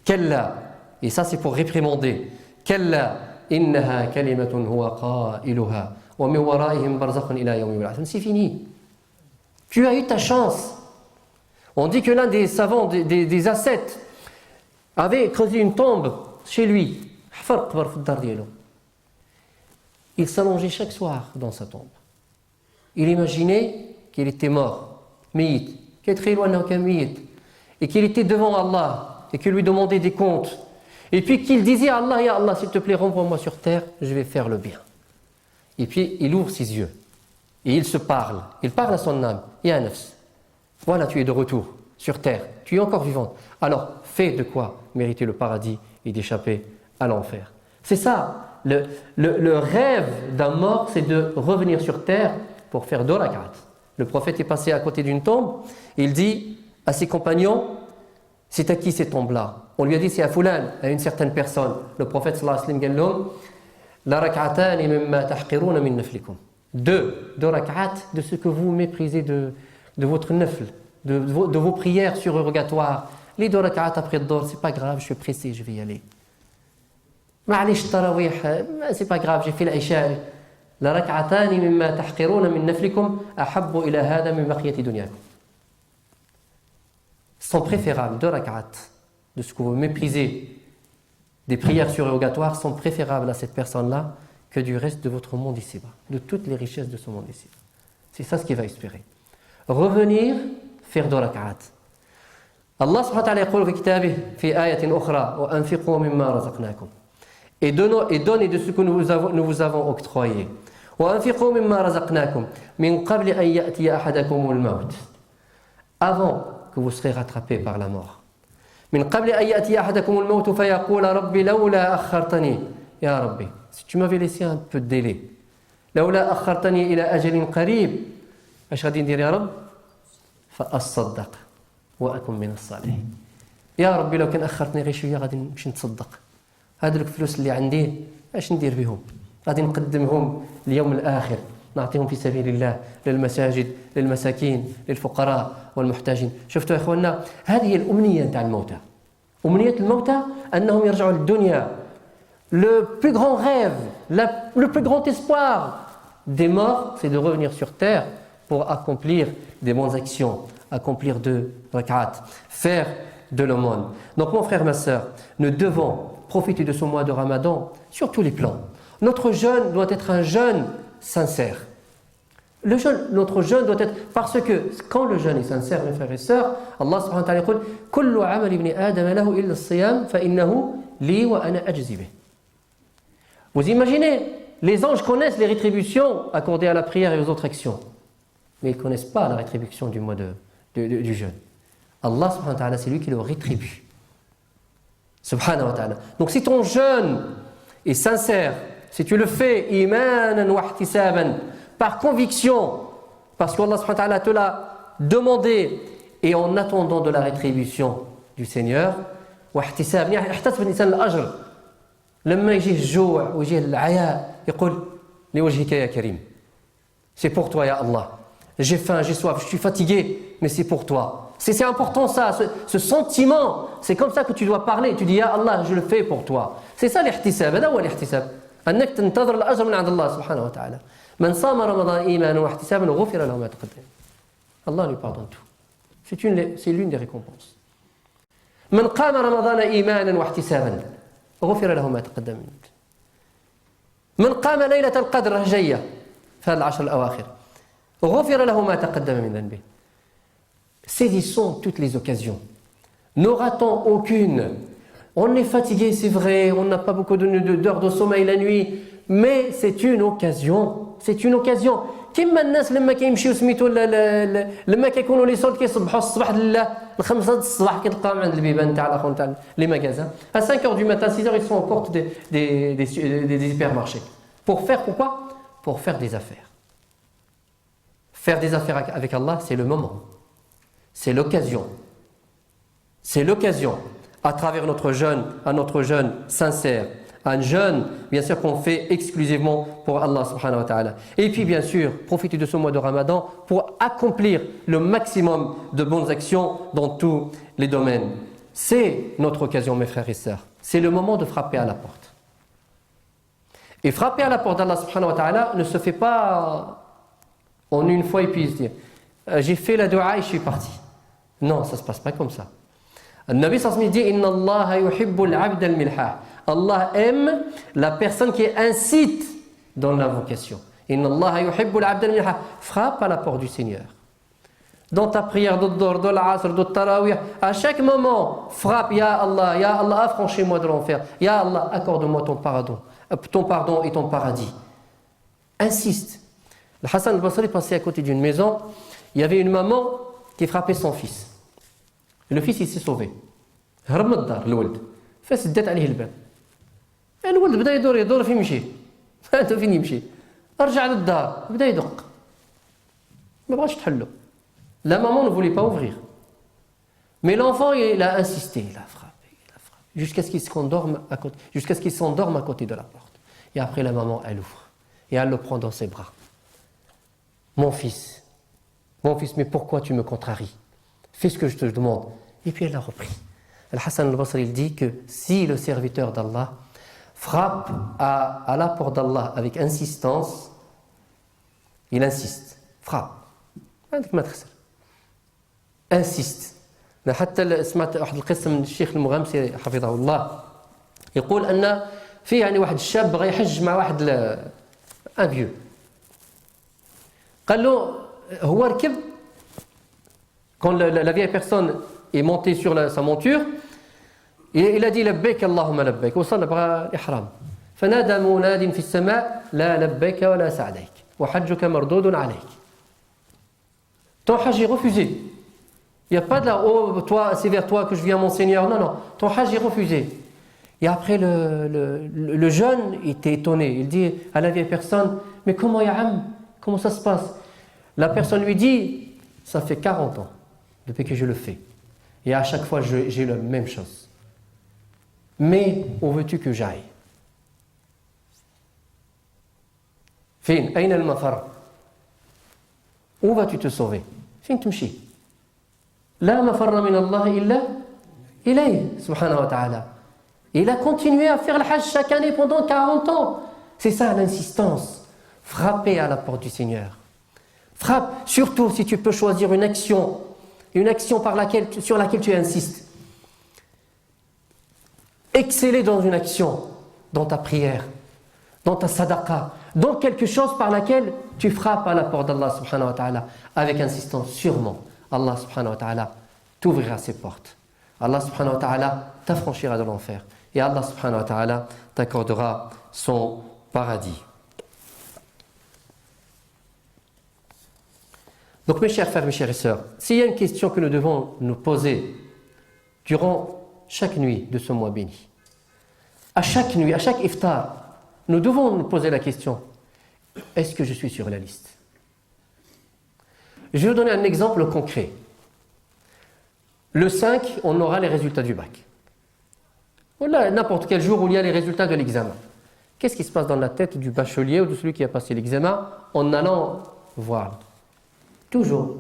Kalla. Et ça c'est pour réprimander. Kalla innaha kalimatun huwa qailuha wa min wara'ihim barzakhun ila yawmi yub'athun. C'est fini. Tu as eu ta chance. On dit que l'un des savants, des ascètes, avait creusé une tombe chez lui. Il s'allongeait chaque soir dans sa tombe. Il imaginait qu'il était mort, et qu'il était devant Allah et qu'il lui demandait des comptes. Et puis qu'il disait à Allah, ya Allah, s'il te plaît, renvoie-moi sur terre, je vais faire le bien. Et puis il ouvre ses yeux et il se parle. Il parle à son âme. Ya nafs, voilà, tu es de retour sur terre, tu es encore vivante. Alors fais de quoi mériter le paradis et d'échapper à l'enfer. C'est ça, le rêve d'un mort, c'est de revenir sur terre pour faire 2 rak'at. Le prophète est passé à côté d'une tombe et il dit à ses compagnons, c'est à qui ces tombes-là? On lui a dit c'est à Fulan, à une certaine personne. Le prophète sallallahu alayhi wa sallam dit la rak'atani mimma tahqiruna min naflikum. 2 rak'at de ce que vous méprisez de votre nafl, de vos prières surérogatoires. Les 2 rak'at après le dor, c'est pas grave, je suis pressé, je vais y aller. معليش التراويح c'est pas grave, j'ai fait l'Aïcha. La rak'atani mimma tahqiruna min naflikum ahabbu ila hada min baqiyati dunyakum. Sont préférables 2 rak'at de ce que vous méprisez des prières surérogatoires sont préférables à cette personne-là que du reste de votre monde ici-bas, de toutes les richesses de ce monde ici. C'est ça ce qu'il va espérer. revenir faire 2 rak'at. Allah subhanahu wa ta'ala يقول في كتابه في آية أخرى وأنفقوا مما رزقناكم et donnez de ce que nous vous avons octroyé. وأنفقوا مما رزقناكم من قبل أن يأتي أحدكم الموت. Avant que vous serez rattrapé par la mort. من قبل أن يأتي أحدكم الموت فيقول ربي لولا أخرتني يا ربي si tu m'avais laissé un peu de délai لولا أخرتني إلى أجل قريب ايش غادي ندير يا رب فأصدق وأكن من الصالحين يا ربي لو كان أخرتني غير شوية غادي نمشي نتصدق هذوك الفلوس اللي عندي اش ندير بهم غادي نقدمهم اليوم الآخر نعطيهم في سبيل الله للمساجد للمساكين للفقراء والمحتاجين. شفتوا يا اخواننا هذه هي الأمنية نتاع الموتى. أمنية الموتى أنهم يرجعوا للدنيا. Le plus grand rêve, le plus grand espoir des morts, c'est de revenir sur terre pour accomplir des bonnes actions, accomplir 2 rak'at, faire de l'aumône. Donc mon frère, ma sœur, nous devons profiter de ce mois de Ramadan sur tous les plans. Notre jeûne doit être un jeûne sincère. Notre jeûne doit être... Parce que quand le jeûne est sincère, mes frères et sœurs, Allah subhanahu wa ta'ala dit « Kullu amal ibn Adam lahu illa as-siyam fa innahu li wa ana ajzi bih » Vous imaginez, les anges connaissent les rétributions accordées à la prière et aux autres actions. Mais ils ne connaissent pas la rétribution du mois du jeûne. Allah subhanahu wa ta'ala, c'est lui qui le rétribue. Subhanahu wa ta'ala. Donc si ton jeûne est sincère, si tu le fais imanan wa ihtisaban, par conviction, parce qu'Allah subhanahu wa ta'ala te l'a demandé et en attendant de la rétribution du Seigneur, wa ihtisab, يحتسب الإنسان الأجر لما يجيه الجوع ويجيه العياء يقول لوجهك يا كريم. C'est pour toi ya Allah. J'ai faim, j'ai soif, je suis fatigué, mais c'est pour toi. C'est important ça, ce sentiment, c'est comme ça que tu dois parler. Tu dis ya Allah, je le fais pour toi. C'est ça l'ihtisab, هذا هو الاحتساب. أنك تنتظر الأجر من عند الله سبحانه وتعالى. من صام رمضان إيمانا واحتسابا غفر له ما تقدم. Allah lui pardonne tout. C'est l'une des récompenses. من قام رمضان إيمانا واحتسابا غفر له ما تقدم من قام ليلة القدر هجية في هذه العشر الأواخر غفر له ما تقدم من ذنبه. Saisissons toutes les occasions. Ne ratons aucune. On est fatigué, c'est vrai, on n'a pas beaucoup d'heures de sommeil la nuit, mais c'est une occasion. C'est une occasion. كما الناس لما كيمشيو سميتو لما كيكونوا لي سولد كيصبحوا الصباح لله ل5 الصباح كتلقاهم عند البيبان تاع الاخر تاع لي ماغازان à 5h du matin 6h ils sont aux portes des hypermarchés pour faire pourquoi pour faire des affaires avec Allah. C'est le moment, c'est l'occasion à travers notre jeûne sincère, un jeûne, bien sûr, qu'on fait exclusivement pour Allah subhanahu wa ta'ala. Et puis, bien sûr, profiter de ce mois de Ramadan pour accomplir le maximum de bonnes actions dans tous les domaines. C'est notre occasion, mes frères et sœurs. C'est le moment de frapper à la porte. Et frapper à la porte d'Allah subhanahu wa ta'ala ne se fait pas en une fois et puis se dire j'ai fait la dua et je suis parti. Non, ça ne se passe pas comme ça. Le Nabi sallallahu alayhi wa sallam dit Inna Allah yuhibbul abd al-milha. Allah aime la personne qui incite dans l'invocation. Inna Allah yuhibbul abd al-milha. Frappe à la porte du Seigneur. Dans ta prière de Dhuhr, de l'Asr, de Tarawih, à chaque moment, frappe Ya Allah, affranchis-moi de l'enfer. Ya Allah, accorde-moi ton pardon et ton paradis. Insiste. Le Hassan al-Basri passait à côté d'une maison. Il y avait une maman qui frappait son fils. Le fils il s'est sauvé. هرب من الدار الولد فسدت عليه الباب. الولد بدا يدور فين يمشي. انت فين يمشي؟ رجع للدار بدا يدق. ما بغاش تحلو. La maman ne voulait pas ouvrir. Mais l'enfant il a insisté, il a frappé jusqu'à ce qu'il s'endorme à côté de la porte. Et après la maman elle ouvre et elle le prend dans ses bras. Mon fils, mais pourquoi tu me contraries? Fais ce que je te demande. Et puis elle a repris. Al-Hassan al-Basri il dit que si le serviteur d'Allah frappe à la porte d'Allah avec insistance, il insiste, frappe. Insiste. حتى سمعت واحد القصه من الشيخ المغامسي حفظه الله يقول ان في يعني واحد الشاب بغى يحج مع واحد ان فيو قال له هو ركب Quand la vieille personne est montée sur sa monture, il a dit labbaik Allahumma labbaik وصل بغى الإحرام فنادى مناد في السماء لا لبيك ولا سعديك وحجك مردود عليك. Ton hajj est refusé. Il n'y a pas de là, oh, toi, c'est vers toi que je viens, mon Seigneur. Non, non, ton hajj est refusé. Et après, le jeune était étonné. Il dit à la vieille personne, mais comment, Ya'am, comment ça se passe? La personne lui dit, ça fait 40 ans depuis que je le fais. Et à chaque fois, j'ai la même chose. Mais où veux-tu que j'aille? Fin, aïna al-mafar. Où vas-tu te sauver? Fin تمشي. لا مفر من الله إلا إليه سبحانه وتعالى. Il a continué à faire le hajj chaque année pendant 40 ans. C'est ça l'insistance. Frapper à la porte du Seigneur. Frappe, surtout si tu peux choisir une action sur laquelle tu insistes. Exceller dans une action, dans ta prière, dans ta sadaqa, dans quelque chose par laquelle tu frappes à la porte d'Allah subhanahu wa ta'ala avec insistance. Sûrement, Allah subhanahu wa ta'ala t'ouvrira ses portes. Allah subhanahu wa ta'ala t'affranchira de l'enfer. Et Allah subhanahu wa ta'ala t'accordera son paradis. Donc mes chers frères, mes chères sœurs, s'il y a une question que nous devons nous poser durant chaque nuit de ce mois béni, à chaque nuit, à chaque iftar, nous devons nous poser la question, est-ce que je suis sur la liste? Je vais vous donner un exemple concret. Le 5, on aura les résultats du bac. Voilà, n'importe quel jour où il y a les résultats de l'examen. Qu'est-ce qui se passe dans la tête du bachelier ou de celui qui a passé l'examen en allant voir? Toujours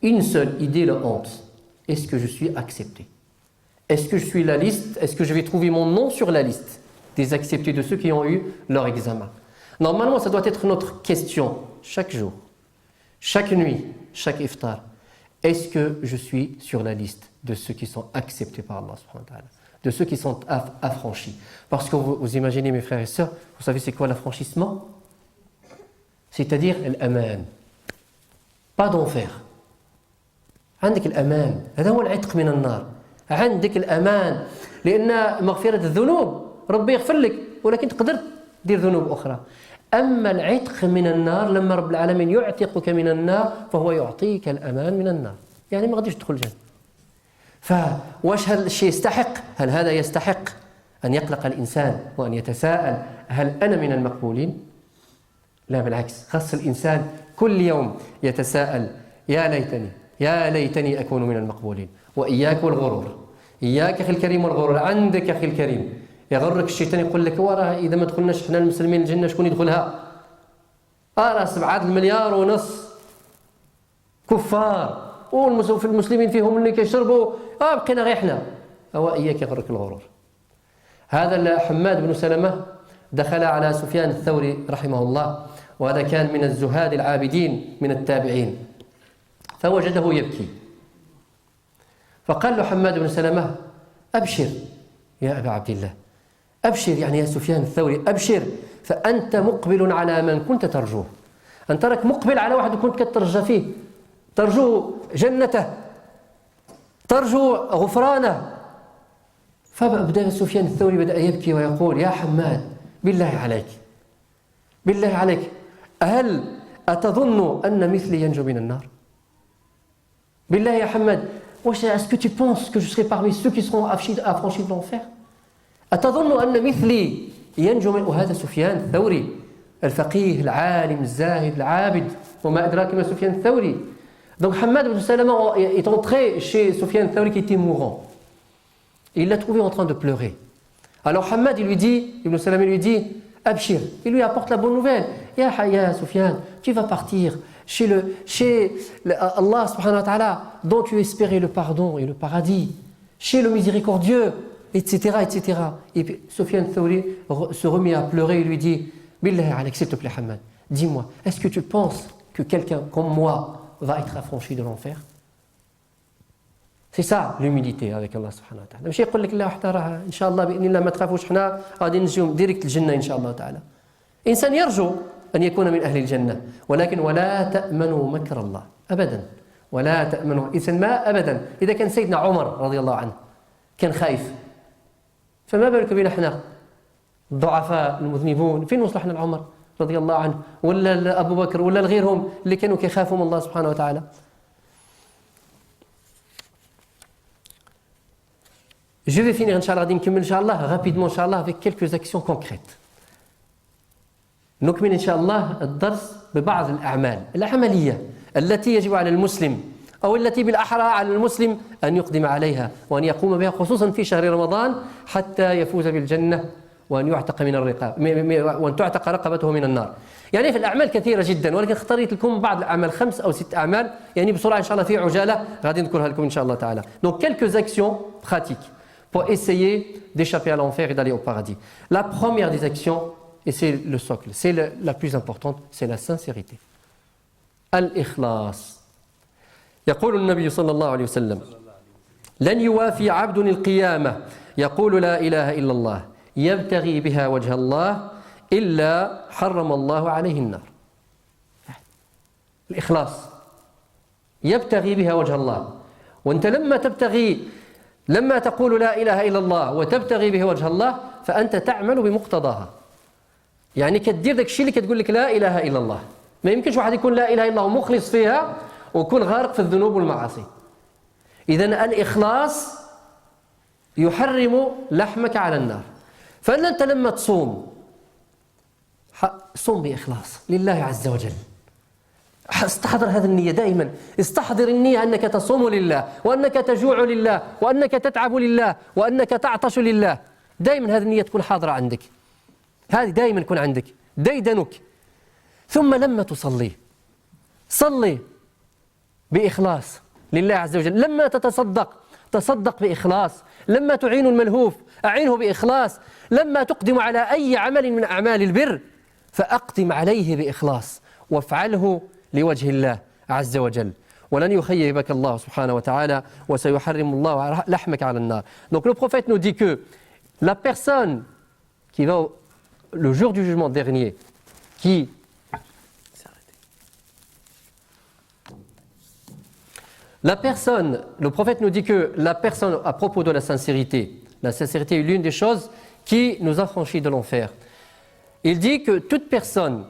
une seule idée, la honte. Est-ce que je suis accepté? Est-ce que je suis la liste? Est-ce que je vais trouver mon nom sur la liste des acceptés de ceux qui ont eu leur examen? Normalement, ça doit être notre question chaque jour, chaque nuit, chaque iftar. Est-ce que je suis sur la liste de ceux qui sont acceptés par Allah subhanahu wa ta'ala, de ceux qui sont affranchis? Parce que vous imaginez, mes frères et sœurs, vous savez c'est quoi l'affranchissement? C'est-à-dire l'aman. Pas d'enfer. عندك الأمان. هذا هو العتق من النار. عندك الأمان. لأن مغفرة الذنوب ربي يغفر لك ولكن تقدر دير ذنوب أخرى. أما العتق من النار لما رب العالمين يعتقك من النار فهو يعطيك الأمان من النار. يعني ما غاديش تدخل الجنة. فواش هذا الشيء يستحق؟ هل هذا يستحق أن يقلق الإنسان وأن يتساءل هل أنا من المقبولين؟ لا بالعكس، خاص الإنسان كل يوم يتساءل يا ليتني أكون من المقبولين. وإياك والغرور. إياك أخي الكريم والغرور. عندك أخي الكريم يغرك الشيطان يقول لك وراه إذا ما دخلناش إحنا المسلمين الجنة شكون يدخلها؟ راه 7 مليار ونص كفار وفي المسلمين فيهم اللي كيشربوا بقينا غير إحنا. إياك يغرك الغرور. هذا حماد بن سلمة دخل على سفيان الثوري رحمه الله، وهذا كان من الزهاد العابدين من التابعين، فوجده يبكي فقال له حماد بن سلمة أبشر يا أبا عبد الله، أبشر يعني يا سفيان الثوري أبشر، فأنت مقبل على من كنت ترجوه. أنت راك مقبل على واحد كنت كترجى فيه، ترجو جنته، ترجو غفرانه. فبدأ سفيان الثوري بدأ يبكي ويقول يا حماد بالله عليك هل أتظن أن مثلي ينجو من النار؟ بالله يا حماد est-ce que tu penses que je serai parmi ceux qui seront affranchis de l'enfer? أتظن أن مثلي ينجو من... وهذا سفيان الثوري الفقيه العالم الزاهد العابد، وما أدراك ما سفيان الثوري. Donc Hamad ibn Salama est entré chez Sufyan al-Thawri qui était mourant. Il l'a trouvé en train de pleurer. Alors Hamad Ibn Salama lui dit Abshir, il lui apporte la bonne nouvelle. Ya Sufyan, tu vas partir chez Allah subhanahu wa ta'ala dont tu espérais le pardon et le paradis, chez le miséricordieux, etc. etc. Et puis Sufyan al-Thawri se remet à pleurer et lui dit Billahi alayk, s'il te plaît Hamad, dis-moi, est-ce que tu penses que quelqu'un comme moi va être affranchi de l'enfer? C'est ça l'humilité avec Allah subhanahu wa ta'ala. ماشي يقول لك لا حتى راه ان شاء الله باذن الله ما تخافوش حنا غادي نجيو ديريكت الجنه ان شاء الله تعالى. انسان يرجو ان يكون من اهل الجنه، ولكن ولا تامنوا مكر الله ابدا، ولا تأمنوا الإنسان ما أبدا. إذا كان سيدنا عمر رضي الله عنه كان خايف، فما بالك بنا احنا الضعفاء المذنبون؟ فين وصلوا احنا لعمر رضي الله عنه ولا أبو بكر ولا غيرهم اللي كانوا كيخافوا من الله سبحانه وتعالى؟ Je vais finir, Inch'Allah, Inch'Allah, rapidement, Inch'Allah, avec quelques actions concrètes. نكمل إن شاء الله الدرس ببعض الأعمال العملية التي يجب على المسلم أو التي بالأحرى على المسلم أن يقدم عليها وأن يقوم بها خصوصا في شهر رمضان حتى يفوز بالجنة وأن يعتق من الرقاب وأن تعتق رقبته من النار. يعني في الأعمال كثيرة جدا، ولكن اختاريت لكم بعض الأعمال 5 أو 6 أعمال يعني بسرعة إن شاء الله في عجالة غادي نذكرها لكم إن شاء الله تعالى. Donc quelques actions pratiques pour essayer d'échapper à l'enfer et d'aller au paradis. La première des actions, et c'est le socle, c'est la plus importante, c'est la sincérité. Al-Ikhlas. يقول النبي صلى الله عليه وسلم: لن يوافي عبد القيامة يقول لا إله إلا الله يبتغي بها وجه الله إلا حرم الله عليه النار. الإخلاص يبتغي بها وجه الله. وأنت لما تقول لا إله إلا الله وتبتغي به وجه الله فأنت تعمل بمقتضاها. يعني كدير داك الشيء اللي كتقول لك لا إله إلا الله. ما يمكنش واحد يكون لا إله إلا الله ومخلص فيها ويكون غارق في الذنوب والمعاصي. إذن الإخلاص يحرم لحمك على النار. فأنت لما تصوم صوم بإخلاص لله عز وجل. استحضر هذه النية دائما، استحضر النية أنك تصوم لله وأنك تجوع لله وأنك تتعب لله وأنك تعطش لله. دائما هذه النية تكون حاضرة عندك، هذه دائما تكون عندك ديدنك. ثم لما تصلي صلي بإخلاص لله عز وجل. لما تصدق بإخلاص. لما تعين الملهوف أعينه بإخلاص. لما تقدم على أي عمل من أعمال البر فأقدم عليه بإخلاص وافعله لوجه الله عز وجل. ولن يخيبك الله سبحانه وتعالى وسيحرم الله لحمك على النار. Donc le prophète nous dit que la personne qui va le jour du jugement dernier, le prophète nous dit que la personne, à propos de la sincérité est l'une des choses qui nous affranchit de l'enfer. Il dit que toute personne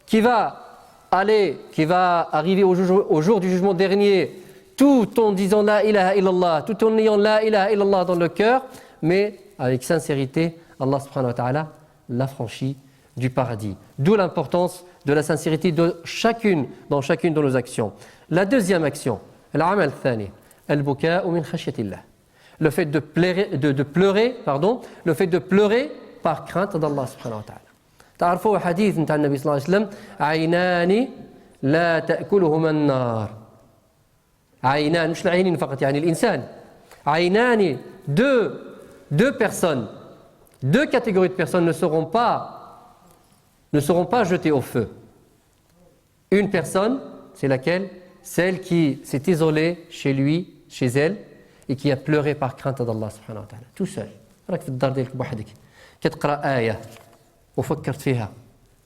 qui va arriver au jour du jugement dernier tout en disant la ilaha illallah, tout en ayant la ilaha illallah dans le cœur, mais avec sincérité, Allah subhanahu wa ta'ala l'affranchit du paradis. D'où l'importance de la sincérité dans chacune de nos actions. La deuxième action, العمل الثاني البكاء من خشية الله. Le fait de pleurer par crainte d'Allah subhanahu wa ta'ala. تعرفوا حديث نتاع النبي صلى الله عليه وسلم: عينان لا تأكلهما النار. عينان مش العينين فقط، يعني الإنسان. عينان deux personnes, deux catégories de personnes ne seront pas jetées au feu. Une personne, c'est laquelle? Celle qui s'est isolée chez lui, chez elle, et qui a pleuré par crainte d'Allah subhanahu wa ta'ala. Tout seul. راك في الدار ديالك بوحدك كتقرأ آية وفكرت فيها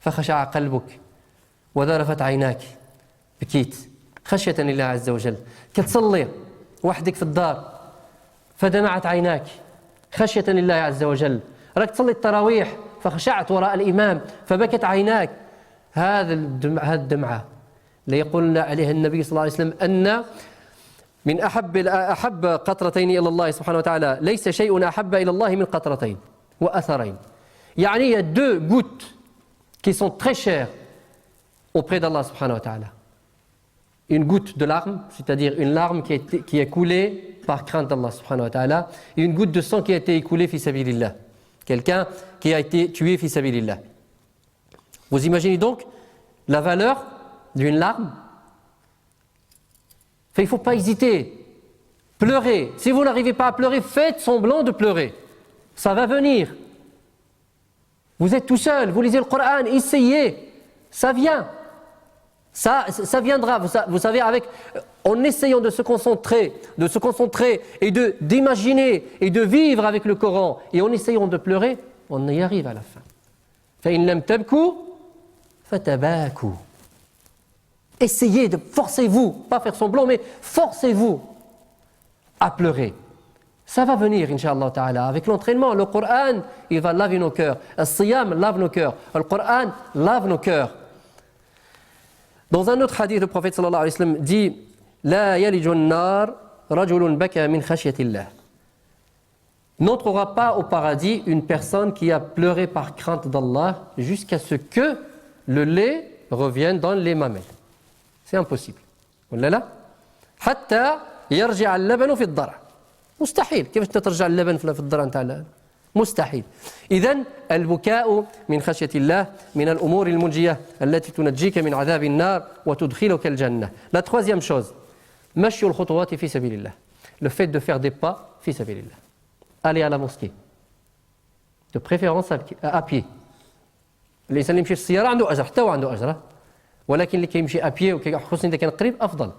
فخشع قلبك وذرفت عيناك بكيت خشية لله عز وجل. كتصلي وحدك في الدار فدمعت عيناك خشية لله عز وجل. راك تصلي التراويح فخشعت وراء الإمام فبكت عيناك. هذه الدمعة اللي يقول عليها النبي صلى الله عليه وسلم أن من أحب قطرتين إلى الله سبحانه وتعالى ليس شيء أحب إلى الله من قطرتين وأثرين. يعني il y a 2 gouttes qui sont très chères auprès d'Allah subhanahu wa ta'ala. Une goutte de larmes, c'est-à-dire une larme qui est coulée par crainte d'Allah subhanahu wa ta'ala, et une goutte de sang qui a été écoulée fi sabilillah. Quelqu'un qui a été tué fi sabilillah. Vous imaginez donc la valeur d'une larme? Il ne faut pas hésiter. Pleurez. Si vous n'arrivez pas à pleurer, faites semblant de pleurer. Ça va venir. Vous êtes tout seul, vous lisez le Coran, essayez. Ça vient. Ça viendra. Vous savez, en essayant de se concentrer et d'imaginer et de vivre avec le Coran, et en essayant de pleurer, on y arrive à la fin. فَإِنْ لَمْ تَبْكُوا فَتَبَاكُوا. Essayez de, forcez-vous, pas faire semblant, mais forcez-vous à pleurer. Ça va venir, Inch'Allah Ta'ala. Avec l'entraînement, le Coran, il va laver nos cœurs. Le Siyam lave nos cœurs. Le Coran lave nos cœurs. Dans un autre hadith, le prophète sallallahu alayhi wa sallam dit La yalijun nar rajulun baka min khashyatillah. N'entrera pas au paradis une personne qui a pleuré par crainte d'Allah jusqu'à ce que le lait revienne dans les mamelles. C'est impossible. ولا لا؟ حتى يرجع اللبن في الضرع. مستحيل. كيف ترجع اللبن في الضرع نتاع مستحيل. إذن البكاء من خشية الله من الأمور المنجية التي تنجيك من عذاب النار وتدخلك الجنة. La troisième chose, مشي الخطوات في سبيل الله. Le fait de faire des pas في سبيل الله. Aller à la mosquée. De préférence à pied. الإنسان اللي يمشي في السيارة عنده أجر، حتى هو عنده أجر. ولكن اللي كيمشي أبيي وخصوصا إذا كان قريب أفضل.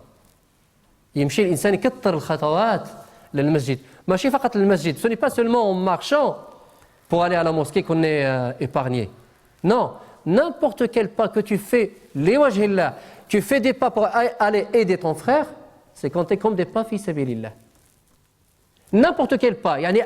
يمشي الإنسان يكثر الخطوات للمسجد. ماشي فقط للمسجد. Ce n'est pas seulement en marchant pour aller à la mosquée qu'on est épargné. Non, n'importe quel pas que tu fais, les wajhillah, tu fais des pas pour aller aider ton frère, c'est compté comme des pas fi sabilillah. N'importe quel pas, يعني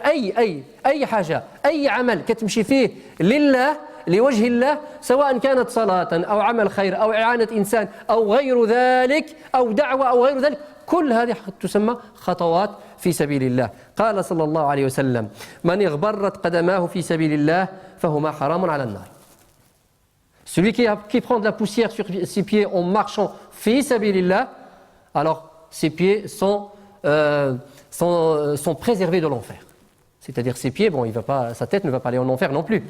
أي حاجة، أي عمل كتمشي فيه لله لوجه الله سواء كانت صلاة أو عمل خير أو إعانة إنسان أو غير ذلك أو دعوة أو غير ذلك كل هذه تسمى خطوات في سبيل الله. قال صلى الله عليه وسلم من اغبرت قدماه في سبيل الله فهما حرام على النار. Celui qui prend de la poussière sur ses pieds en marchant في سبيل الله, alors ses pieds sont préservés de l'enfer. C'est-à-dire ses pieds, bon, sa tête ne va pas aller en enfer non plus.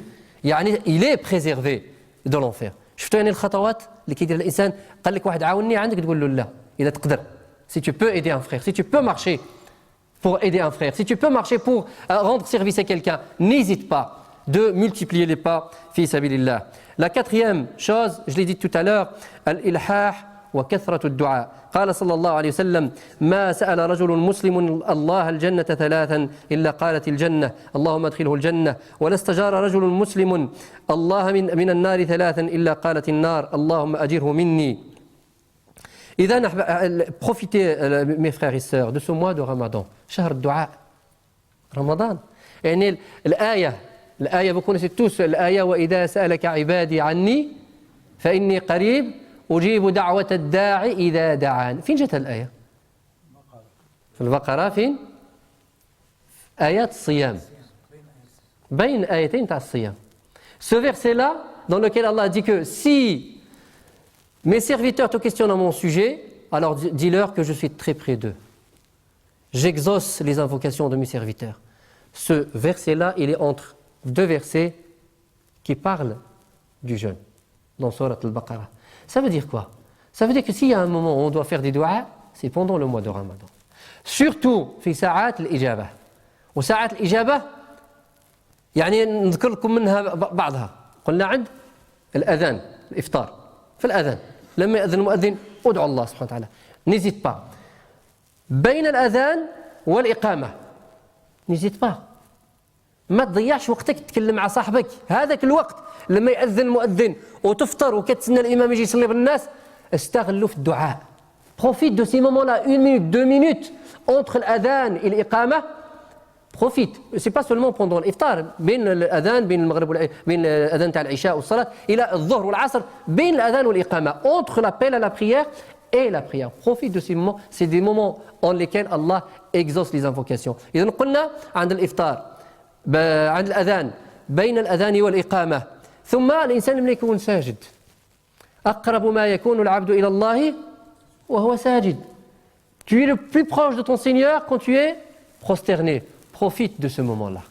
يعني il est préservé de l'enfer. شفتوا يعني الخطوات اللي كيدير الانسان قال لك واحد عاوني عندك تقول له لا اذا تقدر. Si tu peux aider un frère, si tu peux marcher pour aider un frère, si tu peux marcher pour rendre service à quelqu'un, n'hésite pas de multiplier les pas fi sabilillah. La quatrième chose, je l'ai dit tout à l'heure, al-ilhah وكثرة الدعاء. قال صلى الله عليه وسلم ما سأل رجل مسلم الله الجنة ثلاثا إلا قالت الجنة اللهم ادخله الجنة ولا استجار رجل مسلم الله من النار ثلاثا إلا قالت النار اللهم أجره مني. إذا profitez mes frères et sœurs de ce mois de Ramadan, شهر الدعاء. رمضان يعني الآية vous connaissez tous الآية وإذا سألك عبادي عني فإني قريب أجيب دعوة الداعي إذا دعان. فين جت الآية؟ في البقرة. فين؟ آيات الصيام. بين آيتين تاع الصيام. Ce verset-là, dans lequel Allah dit que si mes serviteurs te questionnent à mon sujet, alors dis-leur que je suis très près d'eux. J'exauce les invocations de mes serviteurs. Ce verset-là, il est entre deux versets qui parlent du jeûne, dans Surat al-Baqarah. Ça veut dire quoi? Ça veut dire que s'il y a un moment où on doit faire des du'as, c'est pendant le mois de Ramadan. Surtout في ساعات الإجابة. وساعات الإجابة يعني نذكر لكم منها بعضها. قلنا عند الأذان الإفطار. في الأذان لما يأذن المؤذن ادعوا الله سبحانه وتعالى. N'hésite pas. بين الأذان والإقامة. N'hésite pas. ما تضيعش وقتك تتكلم مع صاحبك. هذاك الوقت لما يأذن المؤذن وتفطر وكتسنى الإمام يجي يصلي بالناس استغلوا في الدعاء. Profite de ces moments-là, 1 minute, 2 minutes entre l'adhan et l'iqama. Profite. C'est pas seulement pendant l'iftar, بين الأذان بين المغرب بين الأذان تاع العشاء والصلاة إلى الظهر والعصر بين الأذان والإقامة entre l'appel à la prière et la prière. Profite de ces moments, c'est des moments en lesquels Allah exauce les invocations. إذا قلنا عند الإفطار عند الأذان بين الأذان والإقامة ثم الإنسان ملي يكون ساجد أقرب ما يكون العبد إلى الله وهو ساجد. Tu es le plus proche de ton Seigneur quand tu es prosterné. Profite de ce moment-là,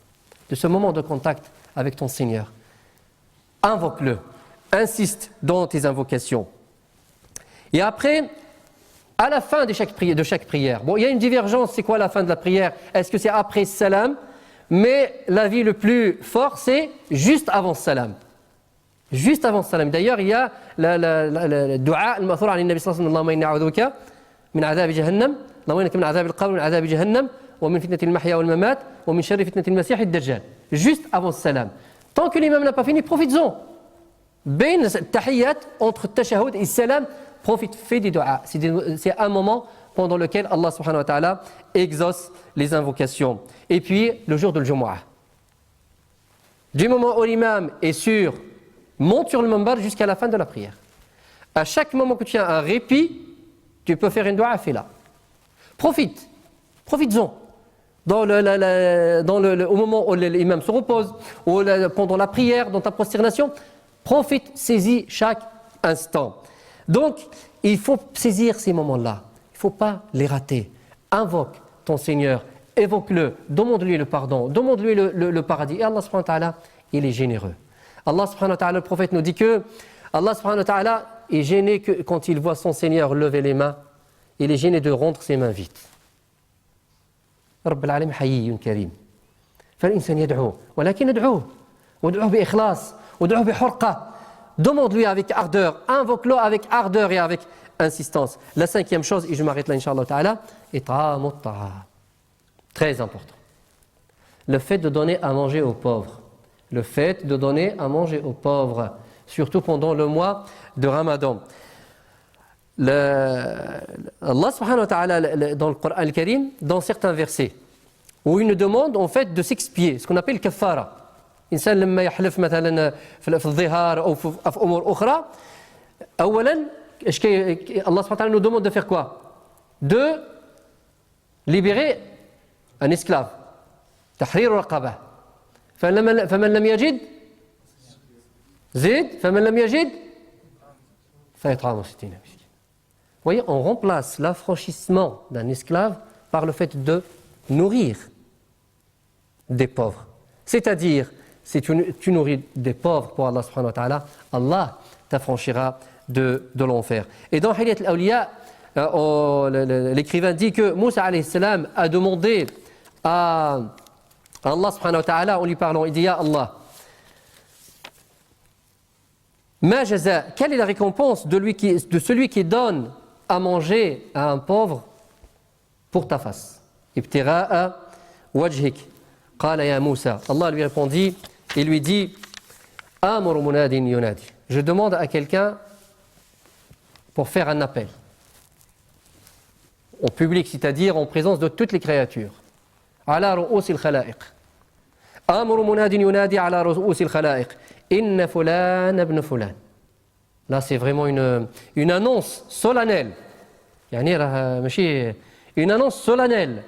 de ce moment de contact avec ton Seigneur. Invoque-le, insiste dans tes invocations. Et après, à la fin de chaque prière, bon, il y a une divergence, c'est quoi la fin de la prière? Est-ce que c'est après salam? Mais l'avis le plus fort, c'est juste avant salam. Juste avant salam. D'ailleurs, il y a le dua al-ma'thur an nabi sallallahu alayhi wa sallam, Allahumma inni a'udhuka min adhab jahannam, Allahumma innaka min adhab al-qabr, min adhab jahannam, wa min fitnati al-mahya wal-mamat, wa min sharri fitnati al-masih ad-dajjal. Juste avant salam. Tant que l'imam n'a pas fini, profites-en. بين التحيات entre التشهد et salam, Profite, fais des du'as. C'est un moment pendant lequel Allah subhanahu wa ta'ala exauce les invocations. Et puis, le jour de l'Jumu'ah. Du moment où l'imam est sûr, monte sur le minbar jusqu'à la fin de la prière. À chaque moment que tu as un répit, tu peux faire une dua, fais-la. Profites-en. Au moment où l'imam se repose, ou pendant la prière, dans ta prosternation, profite, saisis chaque instant. Donc, il faut saisir ces moments-là. Il ne faut pas les rater. Invoque ton Seigneur, évoque-le, demande-lui le pardon, demande-lui le paradis. Et Allah subhanahu wa ta'ala, il est généreux. Allah subhanahu wa ta'ala, le prophète nous dit que Allah subhanahu wa ta'ala est gêné que, quand il voit son Seigneur lever les mains, il est gêné de rendre ses mains vides. رب العالمين حيي كريم فالإنسان يدعوه ولكن ادعوه بإخلاص ادعوه بحرقة. Demande-lui avec ardeur, invoque-le avec ardeur et avec insistance. La cinquième chose, et je m'arrête là, Inch'Allah ta'ala, it'amu ta'am. Très important. Le fait de donner à manger aux pauvres. Le fait de donner à manger aux pauvres, surtout pendant le mois de Ramadan. Allah subhanahu wa ta'ala dans le Coran al-Karim, dans certains versets, où il nous demande en fait de s'expier, ce qu'on appelle kafara. إنسان لما يحلف مثلا في الظهار أو في أمور أخرى أولا الله سبحانه وتعالى nous demande de faire quoi? De libérer un esclave. تحرير رقبة. فمن لم يجد زيد فمن لم يجد فيطعم 60 مسكين. Vous voyez, on remplace l'affranchissement d'un esclave par le fait de nourrir des pauvres. C'est-à-dire, si tu nourris des pauvres pour Allah subhanahu wa ta'ala, Allah t'affranchira de l'enfer. Et dans Hilyat al-Awliya, l'écrivain dit que Moussa alayhi salam a demandé à Allah subhanahu wa ta'ala en lui parlant, il dit Ya Allah, ma jaza, quelle est la récompense de celui qui donne à manger à un pauvre pour ta face? Ibtira'a wajhik. Qala ya Moussa. Allah lui répondit, il lui dit Amuru munadin yunadi. Je demande à quelqu'un pour faire un appel au public, c'est-à-dire en présence de toutes les créatures. Ala ru'usil khalaiq. Amuru munadin yunadi ala ru'usil khalaiq. Inna fulan ibn fulan. Là, c'est vraiment une annonce solennelle. Une annonce solennelle.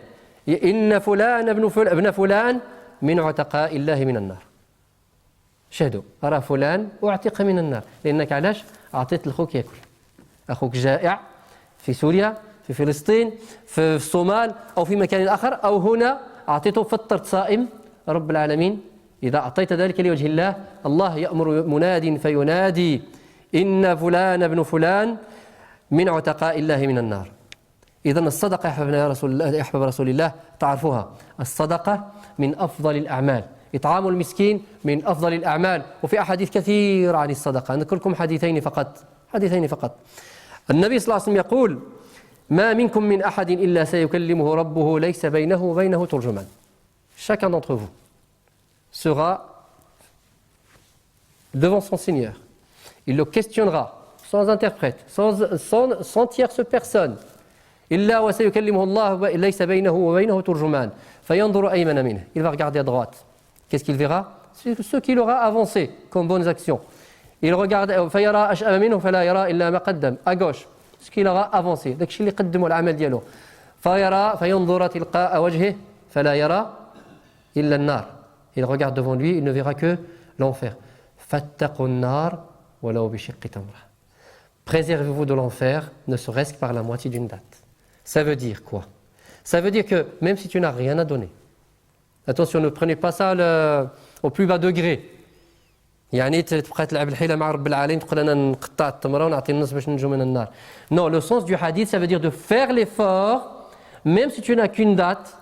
Inna fulan ibn fulan min utaqa'i Allahi min an-nar. شهدوا أرى فلان أعتق من النار لأنك علاش أعطيت لأخوك يأكل أخوك جائع في سوريا في فلسطين في الصومال أو في مكان آخر أو هنا أعطيته فطرت صائم رب العالمين إذا أعطيت ذلك لوجه الله الله يأمر مناد فينادي إن فلان ابن فلان من عتقاء الله من النار. إذن الصدقة يا أحباب رسول الله تعرفوها الصدقة من أفضل الأعمال. إطعام المسكين من أفضل الأعمال. وفي أحاديث كثيرة عن الصدقة أذكر لكم حديثين فقط. النبي صلى الله عليه وسلم يقول ما منكم من أحد إلا سيكلمه ربه ليس بينه وبينه ترجمان. Chacun d'entre vous sera devant son Seigneur. Il le questionnera sans interprète, sans tierce personne. إلا وسيكلمه الله ليس بينه وبينه ترجمان فينظر أيمن منه. Il va regarder à droite. Qu'est-ce qu'il verra? C'est ce qu'il aura avancé comme bonnes actions. Il regarde فيرى أشأم منه فلا يرى إلا ما قدم. À gauche, ce qu'il aura avancé. داك الشيء اللي قدمه العمل ديالو. فينظر تلقاء وجهه فلا يرى إلا النار. Il regarde devant lui, il ne verra que l'enfer. فاتقوا النار ولو بشق تمرة. Préservez-vous de l'enfer, ne serait-ce que par la moitié d'une date. Ça veut dire quoi? Ça veut dire que même si tu n'as rien à donner, attention, ne prenez pas ça au plus bas degré. يعني تبقى تلعب الحيلة مع رب العالمين تقول أنا نقطع التمرة ونعطي النص باش ننجو من النار. Non, le sens du hadith, ça veut dire de faire l'effort, même si tu n'as qu'une date,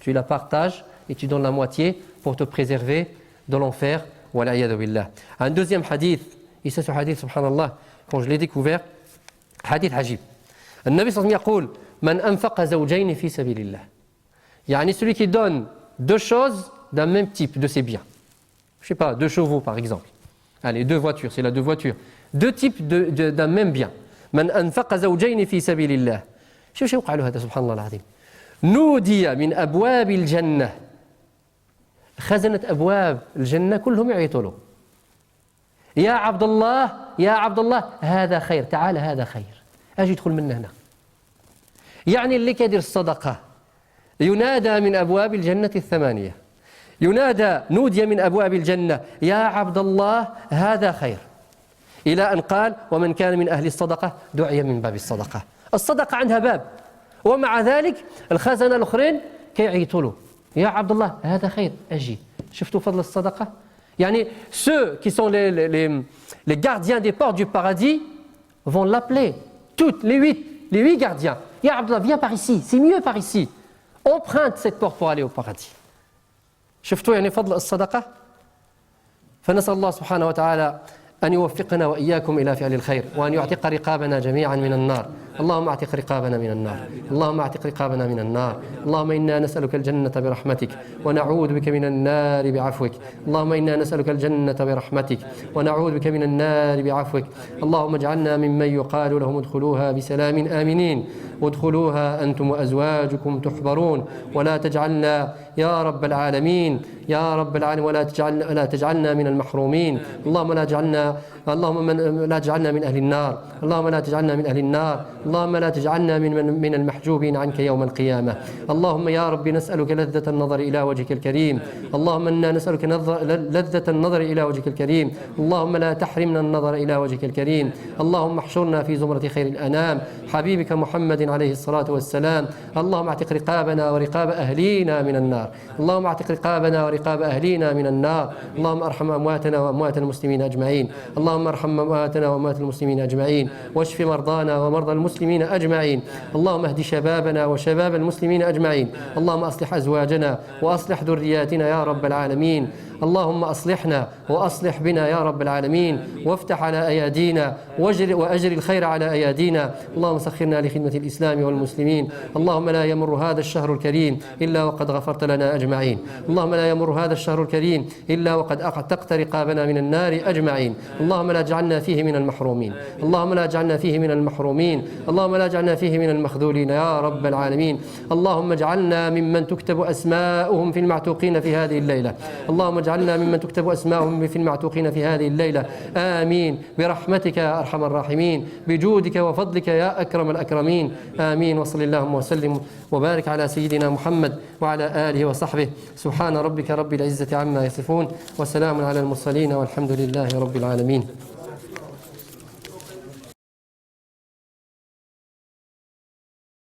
tu la partages et tu donnes la moitié pour te préserver de l'enfer. Wal'iyadu billah. Un deuxième hadith, et c'est ce hadith, subhanallah, quand je l'ai découvert, hadith ajib. النبي صلى الله عليه وسلم يقول من أنفق زوجين في سبيل الله. يعني celui qui donne deux choses d'un même type de ses biens. Je ne sais pas, 2 chevaux par exemple. Allez, 2 voitures, c'est là 2 voitures. 2 types d'un même bien. من أنفق زوجين في سبيل الله. شوف يوقع له هذا سبحان الله العظيم. نودي من أبواب الجنة، خزنة أبواب الجنة كلهم يعيطوا له يا عبد الله يا عبد الله هذا خير، تعال هذا خير، أجي ادخل من هنا. يعني اللي كيدير الصدقة ينادى من أبواب الجنة الثمانية، ينادى نودي من أبواب الجنة يا عبد الله هذا خير، إلى أن قال ومن كان من أهل الصدقة دعي من باب الصدقة. الصدقة عندها باب، ومع ذلك الخزنة الأخرين كيعيطوا له يا عبد الله هذا خير أجي. شفتوا فضل الصدقة؟ يعني ceux qui sont les gardiens des portes du paradis vont l'appeler, toutes les huit gardiens. Ya Abdullah, viens par ici, c'est mieux par ici. Emprunte cette porte pour aller au paradis. شفتوا يعني فضل الصدقة؟ فنسأل الله سبحانه وتعالى أن يوفقنا وإياكم إلى فعل الخير، وأن يعتق رقابنا جميعا من النار. اللهم اعتق رقابنا من النار، اللهم اعتق رقابنا من النار. اللهم إنا نسألك الجنة برحمتك ونعوذ بك من النار بعفوك. اللهم إنا نسألك الجنة برحمتك ونعوذ بك من النار بعفوك. اللهم اجعلنا ممن يقال لهم ادخلوها بسلام آمنين، وادخلوها أنتم وأزواجكم تحبرون، ولا تجعلنا يا رب العالمين يا رب العالمين ولا تجعلنا من المحرومين. اللهم لا تجعلنا من أهل النار، اللهم لا تجعلنا من أهل النار، اللهم لا تجعلنا من المحجوبين عنك يوم القيامة. اللهم يا رب نسألك لذة النظر إلى وجهك الكريم، اللهم إنا نسألك لذة النظر إلى وجهك الكريم، اللهم لا تحرمنا النظر إلى وجهك الكريم. اللهم احشرنا في زمرة خير الأنام حبيبك محمد عليه الصلاة والسلام. اللهم اعتق رقابنا ورقاب أهلينا من النار، اللهم اعتق رقابنا ورقاب أهلينا من النار. اللهم ارحم أمواتنا وأموات المسلمين أجمعين، اللهم ارحم أمواتنا وأموات المسلمين أجمعين، واشف مرضانا ومرضى المسلمين أجمعين. اللهم اهد شبابنا وشباب المسلمين أجمعين. اللهم أصلح أزواجنا وأصلح ذرياتنا يا رب العالمين. اللهم أصلحنا وأصلح بنا يا رب العالمين، وافتح على أيادينا وأجر الخير على أيادينا. اللهم سخرنا لخدمة الإسلام والمسلمين. اللهم لا يمر هذا الشهر الكريم إلا وقد غفرت لنا أجمعين. اللهم لا يمر هذا الشهر الكريم إلا وقد أعتقت رقابنا من النار أجمعين. اللهم لا تجعلنا فيه من المحرومين، اللهم لا تجعلنا فيه من المحرومين، اللهم لا تجعلنا فيه من المخذولين يا رب العالمين. اللهم اجعلنا ممن تكتب أسماؤهم في المعتوقين في هذه الليلة، اللهم اجعلنا ممن تكتب أسماؤهم في المعتوقين في هذه الليلة. آمين برحمتك يا أرحم الراحمين، بجودك وفضلك يا أكرم الأكرمين. آمين. وصل اللهم وسلم وبارك على سيدنا محمد وعلى آله وصحبه. سبحان ربك رب العزة عما يصفون، وسلام على المرسلين، والحمد لله رب العالمين.